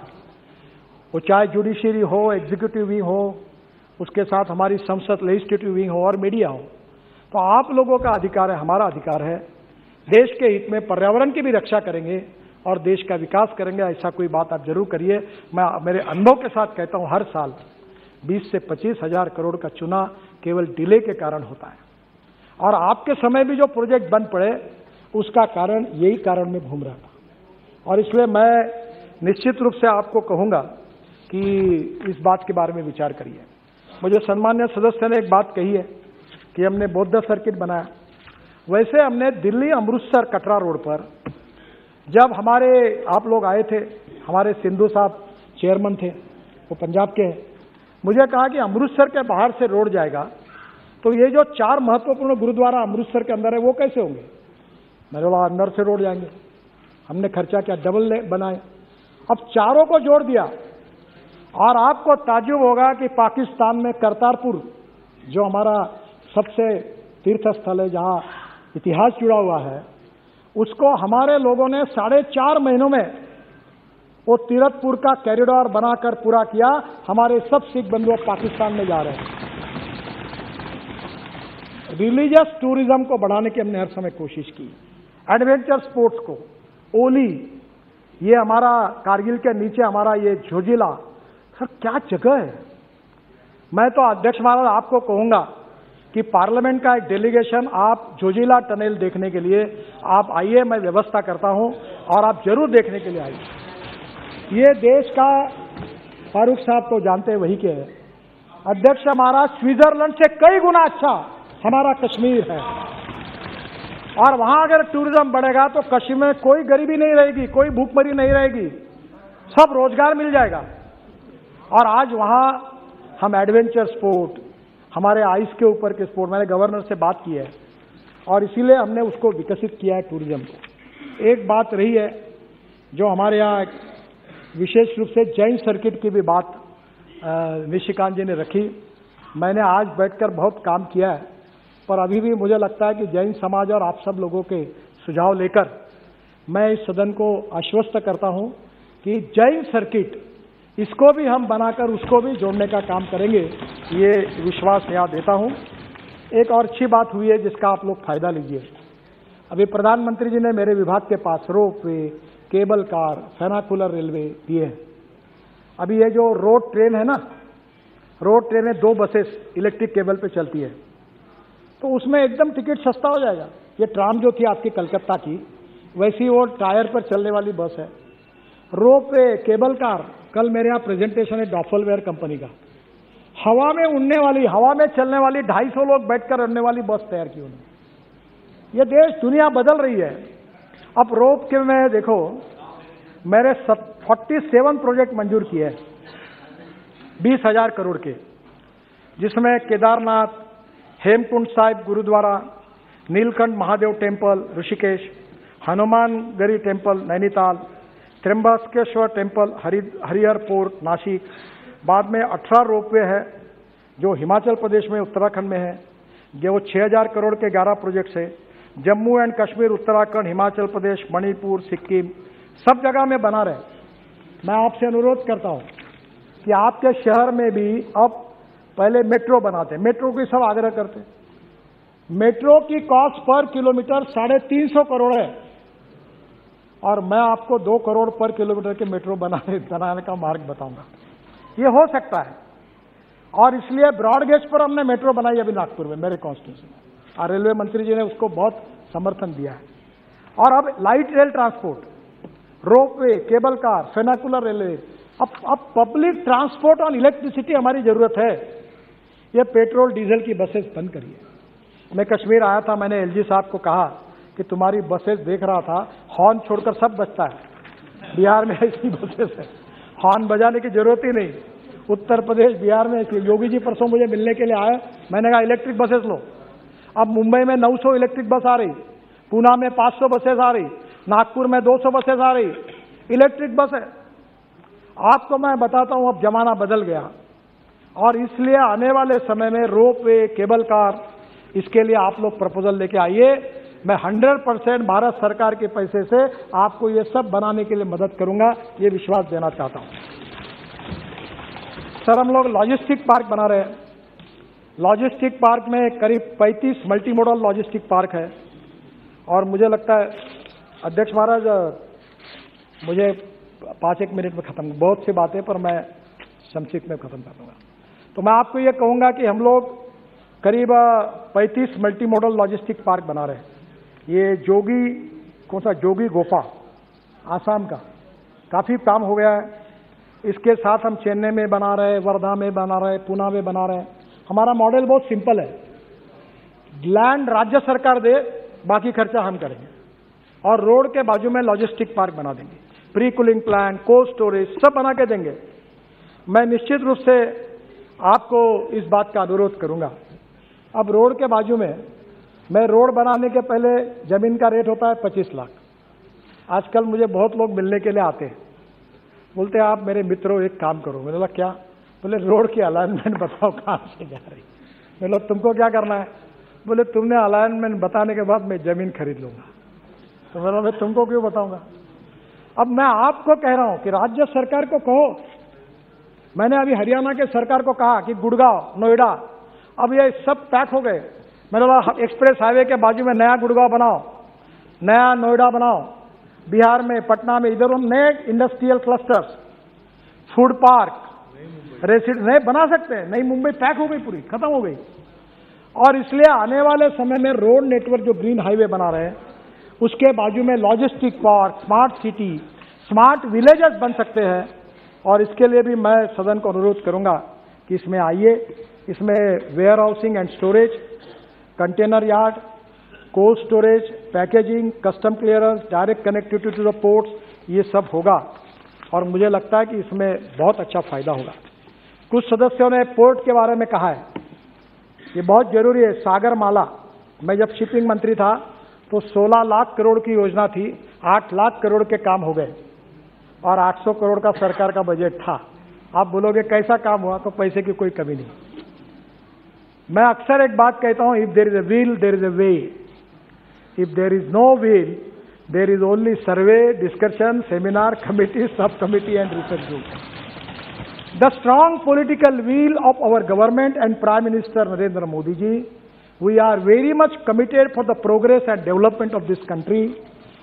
वो चाहे जुडिशियरी हो, एग्जीक्यूटिव विंग हो, उसके साथ हमारी संसद लेजिस्लेटिव विंग हो और मीडिया हो। तो आप लोगों का अधिकार है, हमारा अधिकार है, देश के हित में पर्यावरण की भी रक्षा करेंगे और देश का विकास करेंगे। ऐसा कोई बात आप जरूर करिए। मैं मेरे अनुभव के साथ कहता हूं, हर साल 20 से 25 हजार करोड़ का चुना केवल डिले के कारण होता है, और आपके समय भी जो प्रोजेक्ट बन पड़े उसका कारण यही कारण में घूम रहा था। और इसलिए मैं निश्चित रूप से आपको कहूंगा कि इस बात के बारे में विचार करिए। मुझे सम्मान्य सदस्य ने एक बात कही है कि हमने बौद्ध सर्किट बनाया, वैसे हमने दिल्ली अमृतसर कटरा रोड पर जब हमारे आप लोग आए थे, हमारे सिंधु साहब चेयरमैन थे, वो पंजाब के हैं, मुझे कहा कि अमृतसर के बाहर से रोड जाएगा तो ये जो 4 महत्वपूर्ण गुरुद्वारा अमृतसर के अंदर है वो कैसे होंगे। मैंने बोला अंदर से रोड जाएंगे। हमने खर्चा किया, डबल बनाए, अब चारों को जोड़ दिया। और आपको ताज्जुब होगा कि पाकिस्तान में करतारपुर जो हमारा सबसे तीर्थ स्थल है, जहां इतिहास जुड़ा हुआ है, उसको हमारे लोगों ने 4.5 महीनों में वो तीरथपुर का कॉरिडोर बनाकर पूरा किया। हमारे सब सिख बंधु पाकिस्तान में जा रहे हैं। रिलीजियस टूरिज्म को बढ़ाने की हमने हर समय कोशिश की, एडवेंचर स्पोर्ट्स को, ओली, ये हमारा कारगिल के नीचे हमारा ये झोजिला, सर क्या जगह है। मैं तो अध्यक्ष महाराज आपको कहूंगा कि पार्लियामेंट का एक डेलीगेशन आप जोजिला टनल देखने के लिए आप आइए, मैं व्यवस्था करता हूं और आप जरूर देखने के लिए आइए। ये देश का फारूक साहब तो जानते हैं, वही के हैं अध्यक्ष हमारा, स्विट्जरलैंड से कई गुना अच्छा हमारा कश्मीर है। और वहां अगर टूरिज्म बढ़ेगा तो कश्मीर में कोई गरीबी नहीं रहेगी, कोई भूखमरी नहीं रहेगी, सब रोजगार मिल जाएगा। और आज वहां हम एडवेंचर स्पोर्ट, हमारे आइस के ऊपर के स्पोर्ट, मैंने गवर्नर से बात की है और इसीलिए हमने उसको विकसित किया है टूरिज्म को। एक बात रही है जो हमारे यहाँ विशेष रूप से जैन सर्किट की भी बात निशिकांत जी ने रखी। मैंने आज बैठकर बहुत काम किया है, पर अभी भी मुझे लगता है कि जैन समाज और आप सब लोगों के सुझाव लेकर मैं इस सदन को आश्वस्त करता हूं कि जैन सर्किट इसको भी हम बनाकर उसको भी जोड़ने का काम करेंगे, ये विश्वास यहाँ देता हूं। एक और अच्छी बात हुई है जिसका आप लोग फायदा लीजिए। अभी प्रधानमंत्री जी ने मेरे विभाग के पास ropeway, cable car, funicular railway दिए हैं। अभी ये जो रोड ट्रेन है ना, रोड ट्रेन में 2 बसेस इलेक्ट्रिक केबल पे चलती है, तो उसमें एकदम टिकट सस्ता हो जाएगा। ये ट्राम जो थी आपकी कलकत्ता की, वैसी वो टायर पर चलने वाली बस है। रोपवे, केबल कार, कल मेरे यहाँ प्रेजेंटेशन है डॉफलवेयर कंपनी का, हवा में उड़ने वाली, हवा में चलने वाली 250 लोग बैठकर उड़ने वाली बस तैयार की उन्होंने। ये देश, दुनिया बदल रही है। अब रोप के में देखो, मेरे 47 प्रोजेक्ट मंजूर किए हैं 20,000 करोड़ के, जिसमें Kedarnath, Hemkund Sahib gurdwara, Neelkanth Mahadev temple Rishikesh, Hanumangarhi temple Nainital, Trimbakeshwar temple Harihar fort Nashik, बाद में 18 रोपवे है जो हिमाचल प्रदेश में, उत्तराखंड में है, जो वो 6,000 करोड़ के 11 प्रोजेक्ट्स है। जम्मू एंड कश्मीर, उत्तराखंड, हिमाचल प्रदेश, मणिपुर, सिक्किम, सब जगह में बना रहे। मैं आपसे अनुरोध करता हूं कि आपके शहर में भी अब पहले मेट्रो बनाते, मेट्रो की सब आग्रह करते। मेट्रो की कॉस्ट पर किलोमीटर 350 करोड़ है, और मैं आपको 2 करोड़ पर किलोमीटर के मेट्रो बनाने का मार्ग बताऊंगा। ये हो सकता है, और इसलिए ब्रॉडगेज पर हमने मेट्रो बनाई अभी नागपुर में, मेरे कॉन्स्टिट्यूंसी में, और रेलवे मंत्री जी ने उसको बहुत समर्थन दिया है। और अब light rail transport, ropeway, cable car, funicular railway, अब पब्लिक ट्रांसपोर्ट ऑन इलेक्ट्रिसिटी हमारी जरूरत है। ये पेट्रोल डीजल की बसेस बंद करिए। मैं कश्मीर आया था, मैंने एलजी साहब को कहा कि तुम्हारी बसेस देख रहा था, हॉर्न छोड़कर सब बजता है। बिहार में ऐसी बसेस है, हॉर्न बजाने की जरूरत ही नहीं। उत्तर प्रदेश, बिहार में ऐसी। योगी जी परसों मुझे मिलने के लिए आए, मैंने कहा इलेक्ट्रिक बसेस लो। अब मुंबई में 900 इलेक्ट्रिक बस आ रही, पूना में 500 बसेस आ रही, नागपुर में 200 बसेस आ रही, इलेक्ट्रिक बस है। आपको मैं बताता हूं, अब जमाना बदल गया, और इसलिए आने वाले समय में रोपवे, केबल कार, इसके लिए आप लोग प्रपोजल लेके आइए। मैं 100% भारत सरकार के पैसे से आपको ये सब बनाने के लिए मदद करूंगा, ये विश्वास देना चाहता हूं। सर, हम लोग लॉजिस्टिक पार्क बना रहे हैं। लॉजिस्टिक पार्क में करीब 35 मल्टी मॉडल लॉजिस्टिक पार्क है, और मुझे लगता है अध्यक्ष महाराज, मुझे 5-1 मिनट में खत्म, बहुत सी बातें पर मैं संक्षिप्त में खत्म कर दूंगा। तो मैं आपको ये कहूंगा कि हम लोग करीब 35 मल्टी मॉडल लॉजिस्टिक पार्क बना रहे हैं। ये जोगी, कौन सा, जोगी गोफा, आसाम का, काफी काम हो गया है। इसके साथ हम चेन्नई में बना रहे हैं, वर्धा में बना रहे हैं, पूना में बना रहे हैं। हमारा मॉडल बहुत सिंपल है, लैंड राज्य सरकार दे, बाकी खर्चा हम करेंगे, और रोड के बाजू में लॉजिस्टिक पार्क बना देंगे, pre cooling plant, cold storage सब बना के देंगे। मैं निश्चित रूप से आपको इस बात का अनुरोध करूंगा। अब रोड के बाजू में, मैं रोड बनाने के पहले जमीन का रेट होता है 25 लाख। आजकल मुझे बहुत लोग मिलने के लिए आते हैं, बोलते हैं आप मेरे मित्रों एक काम करो। मैंने बोला क्या? बोले रोड की अलाइनमेंट बताओ कहाँ से जा रही। मैं बोला तुमको क्या करना है? बोले तुमने अलाइनमेंट बताने के बाद मैं जमीन खरीद लूंगा। तो मैंने बोला तुमको क्यों बताऊंगा? अब मैं आपको कह रहा हूं कि राज्य सरकार को कहो। मैंने अभी हरियाणा के सरकार को कहा कि गुड़गांव, नोएडा, अब ये सब पैक हो गए। मैंने बोला एक्सप्रेस हाईवे के बाजू में नया गुड़गांव बनाओ, नया नोएडा बनाओ, बिहार में, पटना में, इधर नए industrial clusters, food park, resident नए बना सकते हैं। नई मुंबई पैक हो गई, पूरी खत्म हो गई। और इसलिए आने वाले समय में रोड नेटवर्क जो ग्रीन हाईवे बना रहे हैं, उसके बाजू में logistic park, smart city, smart villages बन सकते हैं। और इसके लिए भी मैं सदन को अनुरोध करूंगा कि इसमें आइए। इसमें warehousing and storage, container yard, cold storage, packaging, custom clearance, direct connectivity to the ports, ये सब होगा। और मुझे लगता है कि इसमें बहुत अच्छा फायदा होगा। कुछ सदस्यों ने पोर्ट के बारे में कहा है, ये बहुत जरूरी है। सागर माला, मैं जब शिपिंग मंत्री था तो 16 लाख करोड़ की योजना थी, 8 लाख करोड़ के काम हो गए, और 800 करोड़ का सरकार का बजट था। आप बोलोगे कैसा काम हुआ? तो पैसे की कोई कमी नहीं। मैं अक्सर एक बात कहता हूं, if there is a will there is a way, if there is no will there is only survey, discussion, seminar, committee, sub committee and research group. The strong political will of our government and Prime Minister Narendra Modi ji We are very much committed for the progress and development of this country.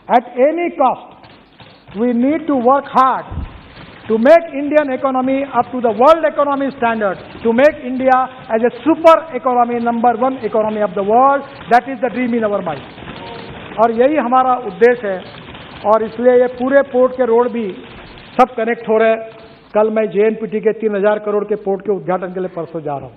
At any cost, we need to work hard to make Indian economy up to the world economy standard, to make India as a super economy, #1 economy of the world. That is the dream in our mind. और यही हमारा उद्देश्य है, और इसलिए ये पूरे port के रोड भी सब कनेक्ट हो रहे हैं। कल मैं JNPT के 3000 करोड़ के पोर्ट के उद्घाटन के लिए परसों जा रहा हूँ।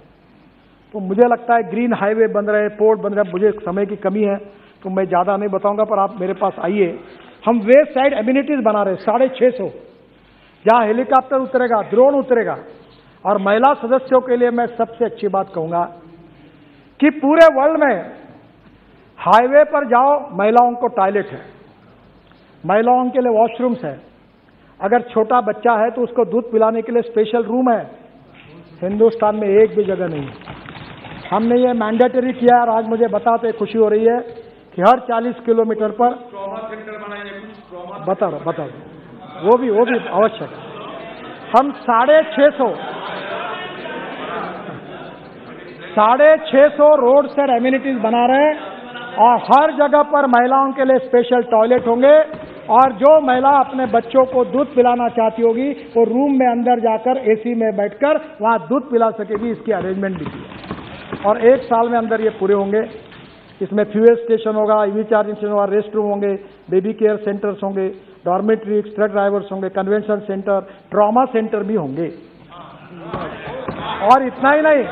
तो मुझे लगता है ग्रीन हाईवे बन रहे हैं, पोर्ट बन रहे हैं। मुझे समय की कमी है तो मैं ज़्यादा नहीं बताऊंगा, पर आप मेरे पास आइए। हम वेस्ट साइड एम्यूनिटीज बना रहे हैं 650, जहाँ हेलीकॉप्टर उतरेगा, ड्रोन उतरेगा। और महिला सदस्यों के लिए मैं सबसे अच्छी बात कहूंगा कि पूरे वर्ल्ड में हाईवे पर जाओ, महिलाओं को टॉयलेट है, महिलाओं के लिए वॉशरूम्स है। अगर छोटा बच्चा है तो उसको दूध पिलाने के लिए स्पेशल रूम है। हिंदुस्तान में एक भी जगह नहीं है। हमने ये मैंडेटरी किया और आज मुझे बताते खुशी हो रही है कि हर 40 किलोमीटर पर बता दो वो भी आवश्यक है। हम 650 रोड साइड एम्यूनिटीज बना रहे हैं, और हर जगह पर महिलाओं के लिए स्पेशल टॉयलेट होंगे। और जो महिला अपने बच्चों को दूध पिलाना चाहती होगी वो रूम में अंदर जाकर AC में बैठकर वहां दूध पिला सकेगी। इसकी अरेंजमेंट भी की है, और 1 साल में अंदर ये पूरे होंगे। इसमें फ्यूएल स्टेशन होगा, EV चार्जिंग स्टेशन होगा, रेस्ट रूम होंगे, बेबी केयर सेंटर्स होंगे, डॉर्मेट्रीज, ट्रक ड्राइवर्स होंगे, कन्वेंशन सेंटर, ट्रॉमा सेंटर भी होंगे। और इतना ही नहीं,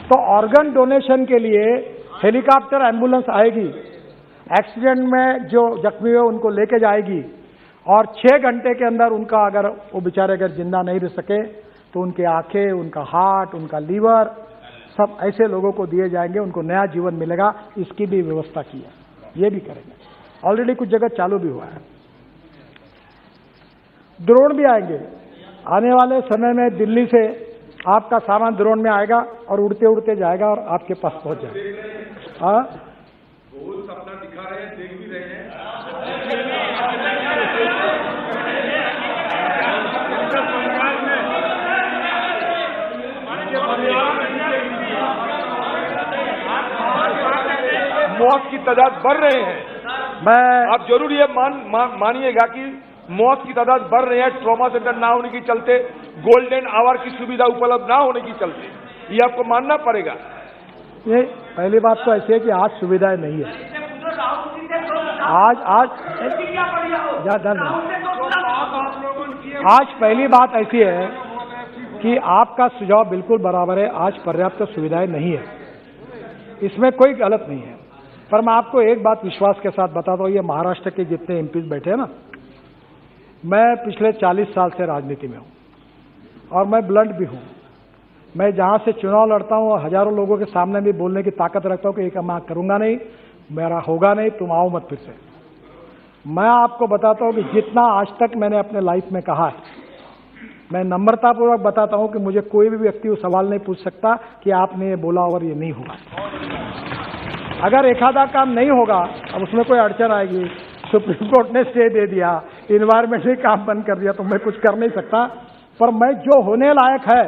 तो ऑर्गन डोनेशन के लिए हेलीकॉप्टर एम्बुलेंस आएगी, एक्सीडेंट में जो जख्मी हुए उनको लेके जाएगी, और 6 घंटे के अंदर उनका अगर वो बेचारे अगर जिंदा नहीं रह सके तो उनके आंखें, उनका हार्ट, उनका लीवर सब ऐसे लोगों को दिए जाएंगे, उनको नया जीवन मिलेगा। इसकी भी व्यवस्था की है, ये भी करेंगे। ऑलरेडी कुछ जगह चालू भी हुआ है। ड्रोन भी आएंगे आने वाले समय में। दिल्ली से आपका सामान ड्रोन में आएगा और उड़ते उड़ते जाएगा और आपके पास पहुंच जाएगा। हाँ, बहुत सपना दिखा रहे हैं, देख भी रहे हैं। मौत की तादाद बढ़ रहे हैं। आप जरूर ये मानिएगा कि मौत की तादाद बढ़ रही है, ट्रॉमा सेंटर ना होने के चलते, गोल्डन आवर की सुविधा उपलब्ध ना होने के चलते। ये आपको मानना पड़ेगा। ये पहली बात तो ऐसी है कि आज सुविधाएं नहीं है। आज पहली बात ऐसी है कि आपका सुझाव बिल्कुल बराबर है। आज पर्याप्त सुविधाएं नहीं है, इसमें कोई गलत नहीं है। पर मैं आपको एक बात विश्वास के साथ बताता हूँ, ये महाराष्ट्र के जितने एमपीज बैठे हैं ना, मैं पिछले 40 साल से राजनीति में हूँ और मैं ब्लंट भी हूँ। मैं जहाँ से चुनाव लड़ता हूँ हजारों लोगों के सामने भी बोलने की ताकत रखता हूँ कि एक मैं करूँगा नहीं, मेरा होगा नहीं, तुम आओ मत फिर से। मैं आपको बताता हूँ कि जितना आज तक मैंने अपने लाइफ में कहा है, मैं नम्रतापूर्वक बताता हूँ कि मुझे कोई भी व्यक्ति वो सवाल नहीं पूछ सकता कि आपने ये बोला और ये नहीं होगा। अगर एक आधा काम नहीं होगा, अब उसमें कोई अड़चन आएगी, सुप्रीम कोर्ट ने स्टे दे दिया, इन्वायरमेंट ने काम बंद कर दिया, तो मैं कुछ कर नहीं सकता। पर मैं जो होने लायक है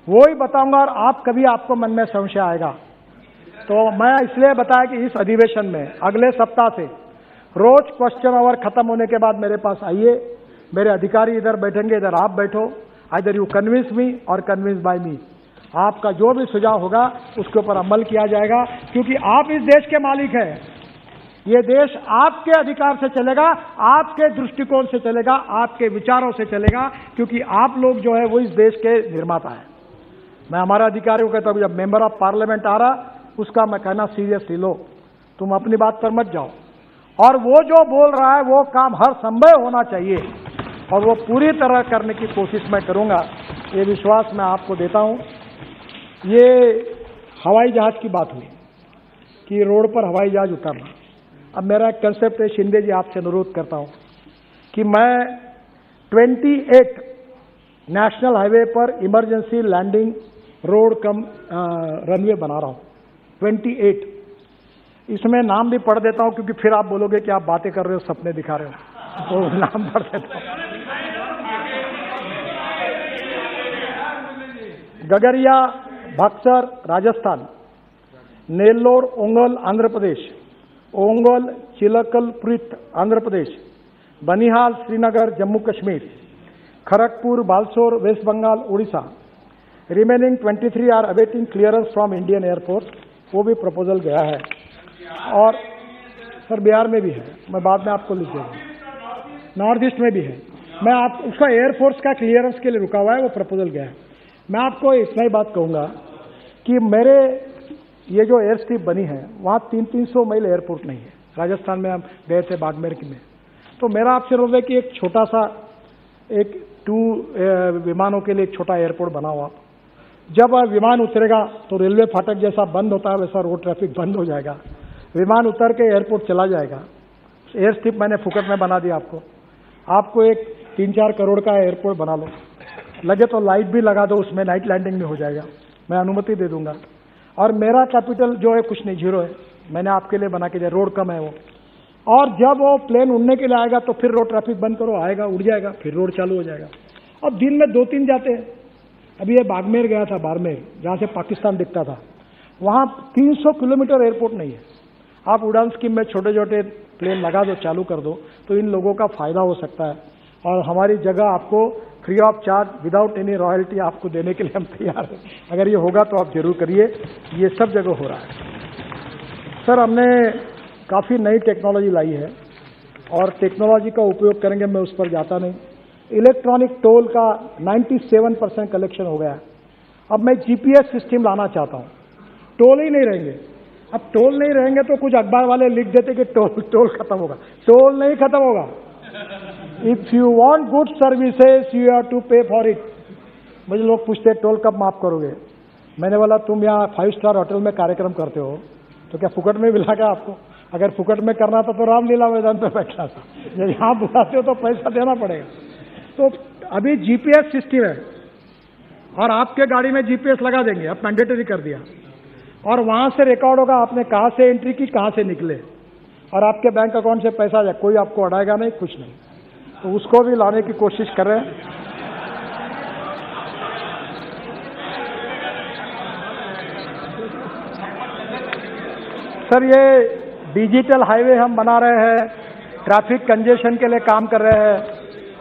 वो ही बताऊंगा, और आप कभी आपको मन में संशय आएगा तो मैं इसलिए बताया कि इस अधिवेशन में अगले सप्ताह से रोज क्वेश्चन आवर खत्म होने के बाद मेरे पास आइए, मेरे अधिकारी इधर बैठेंगे, इधर आप बैठो, आइदर यू कन्विंस मी और कन्विंस बाय मी। आपका जो भी सुझाव होगा उसके ऊपर अमल किया जाएगा, क्योंकि आप इस देश के मालिक हैं। ये देश आपके अधिकार से चलेगा, आपके दृष्टिकोण से चलेगा, आपके विचारों से चलेगा, क्योंकि आप लोग जो है वो इस देश के निर्माता हैं। मैं हमारे अधिकारियों को कहता हूं, जब मेंबर ऑफ पार्लियामेंट आ रहा उसका मैं कहना सीरियसली लो, तुम अपनी बात पर मत जाओ, और वो जो बोल रहा है वो काम हर संभव होना चाहिए और वो पूरी तरह करने की कोशिश मैं करूंगा, ये विश्वास मैं आपको देता हूं। ये हवाई जहाज की बात हुई कि रोड पर हवाई जहाज उतरना, अब मेरा एक कंसेप्ट है, शिंदे जी आपसे अनुरोध करता हूं कि मैं 28 नेशनल हाईवे पर इमरजेंसी लैंडिंग रोड कम रनवे बना रहा हूं, 28। इसमें नाम भी पढ़ देता हूं क्योंकि फिर आप बोलोगे कि आप बातें कर रहे हो, सपने दिखा रहे हो, तो नाम पढ़ देता हूं। Gagaria, Buxar Rajasthan, Nellore Ongole Andhra Pradesh, Ongole Chilkalpurit Andhra Pradesh, Banihal Srinagar Jammu Kashmir, Kharagpur Balasore West Bengal Orissa. Remaining 23 are awaiting clearance from Indian air force, वो भी प्रपोजल गया है। और सर बिहार में भी है, मैं बाद में आपको लिख दूंगा, नॉर्थ ईस्ट में भी है। मैं आप उसका एयरफोर्स का क्लियरेंस के लिए रुका हुआ है, वो प्रपोजल गया है। मैं आपको इतना ही बात कहूँगा कि मेरे ये जो एयर स्ट्रिप बनी है वहाँ 300 मील एयरपोर्ट नहीं है। राजस्थान में हम गए थे बाड़मेर में, तो मेरा आपसे अनुरोध है कि एक छोटा सा एक 2 विमानों के लिए एक छोटा एयरपोर्ट बनाओ आप। जब विमान उतरेगा तो रेलवे फाटक जैसा बंद होता है वैसा रोड ट्रैफिक बंद हो जाएगा, विमान उतर के एयरपोर्ट चला जाएगा। एयर स्ट्रिप मैंने फुकट में बना दिया आपको एक 3-4 करोड़ का एयरपोर्ट बना लो, लगे तो लाइट भी लगा दो उसमें, नाइट लैंडिंग में हो जाएगा, मैं अनुमति दे दूंगा। और मेरा कैपिटल जो है कुछ नहीं, 0 है, मैंने आपके लिए बना के दिया, रोड कम है वो। और जब वो प्लेन उड़ने के लिए आएगा तो फिर रोड ट्रैफिक बंद करो, आएगा उड़ जाएगा, फिर रोड चालू हो जाएगा। अब दिन में 2-3 जाते हैं। अभी ये बाड़मेर गया था, बाड़मेर जहाँ से पाकिस्तान दिखता था, वहाँ 300 किलोमीटर एयरपोर्ट नहीं है। आप उड़ान स्कीम में छोटे छोटे प्लेन लगा दो, चालू कर दो, तो इन लोगों का फायदा हो सकता है। और हमारी जगह आपको free of charge without any royalty आपको देने के लिए हम तैयार हैं। अगर ये होगा तो आप जरूर करिए, ये सब जगह हो रहा है। सर हमने काफ़ी नई टेक्नोलॉजी लाई है और टेक्नोलॉजी का उपयोग करेंगे, मैं उस पर जाता नहीं। इलेक्ट्रॉनिक टोल का 97% कलेक्शन हो गया है। अब मैं GPS सिस्टम लाना चाहता हूँ, टोल ही नहीं रहेंगे। अब टोल नहीं रहेंगे तो कुछ अखबार वाले लिख देते कि टोल खत्म होगा, टोल नहीं खत्म होगा। If you want good services you have to pay for it. मुझे लोग पूछते हैं टोल कब माफ करोगे, मैंने बोला तुम यहाँ 5 स्टार होटल में कार्यक्रम करते हो तो क्या फुकट में मिला क्या आपको? अगर फुकट में करना था तो रामलीला मैदान पे बैठना था, जब यहाँ बुलाते हो तो पैसा देना पड़ेगा। तो अभी GPS सिस्टम है और आपके गाड़ी में GPS लगा देंगे, अब मैंडेटरी कर दिया, और वहां से रिकॉर्ड होगा आपने कहां से एंट्री की, कहां से निकले, और आपके बैंक अकाउंट से पैसा जाए, कोई आपको अड़ाएगा नहीं, कुछ नहीं। तो उसको भी लाने की कोशिश कर रहे हैं। सर ये डिजिटल हाईवे हम बना रहे हैं, ट्रैफिक कंजेशन के लिए काम कर रहे हैं।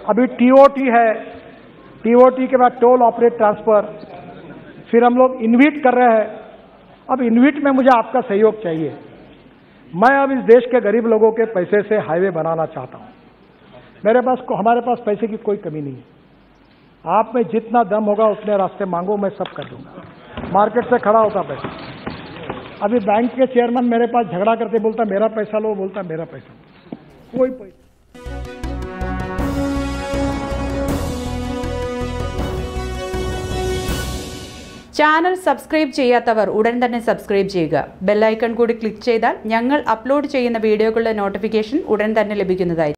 अभी TOT है, TOT के बाद टोल ऑपरेट ट्रांसफर, फिर हम लोग इन्विट कर रहे हैं। अब इन्विट में मुझे आपका सहयोग चाहिए। मैं अब इस देश के गरीब लोगों के पैसे से हाईवे बनाना चाहता हूं। हमारे पास पैसे की कोई कमी नहीं है। आप में जितना दम होगा उतने रास्ते मांगो, मैं सब कर दूंगा। मार्केट से खड़ा होता पैसा। अभी बैंक के चेयरमैन मेरे पास झगड़ा करते, बोलता मेरा पैसा लो, बोलता मेरा पैसा, कोई पैसा। ചാനൽ സബ്സ്ക്രൈബ് ചെയ്യാത്തവർ ഉടൻ തന്നെ സബ്സ്ക്രൈബ് ചെയ്യുക. ബെൽ ഐക്കൺ കൂടി ക്ലിക്ക് ചെയ്താൽ ഞങ്ങൾ അപ്ലോഡ് ചെയ്യുന്ന വീഡിയോകളുടെ നോട്ടിഫിക്കേഷൻ ഉടൻ തന്നെ ലഭിക്കുന്നതായിരിക്കും.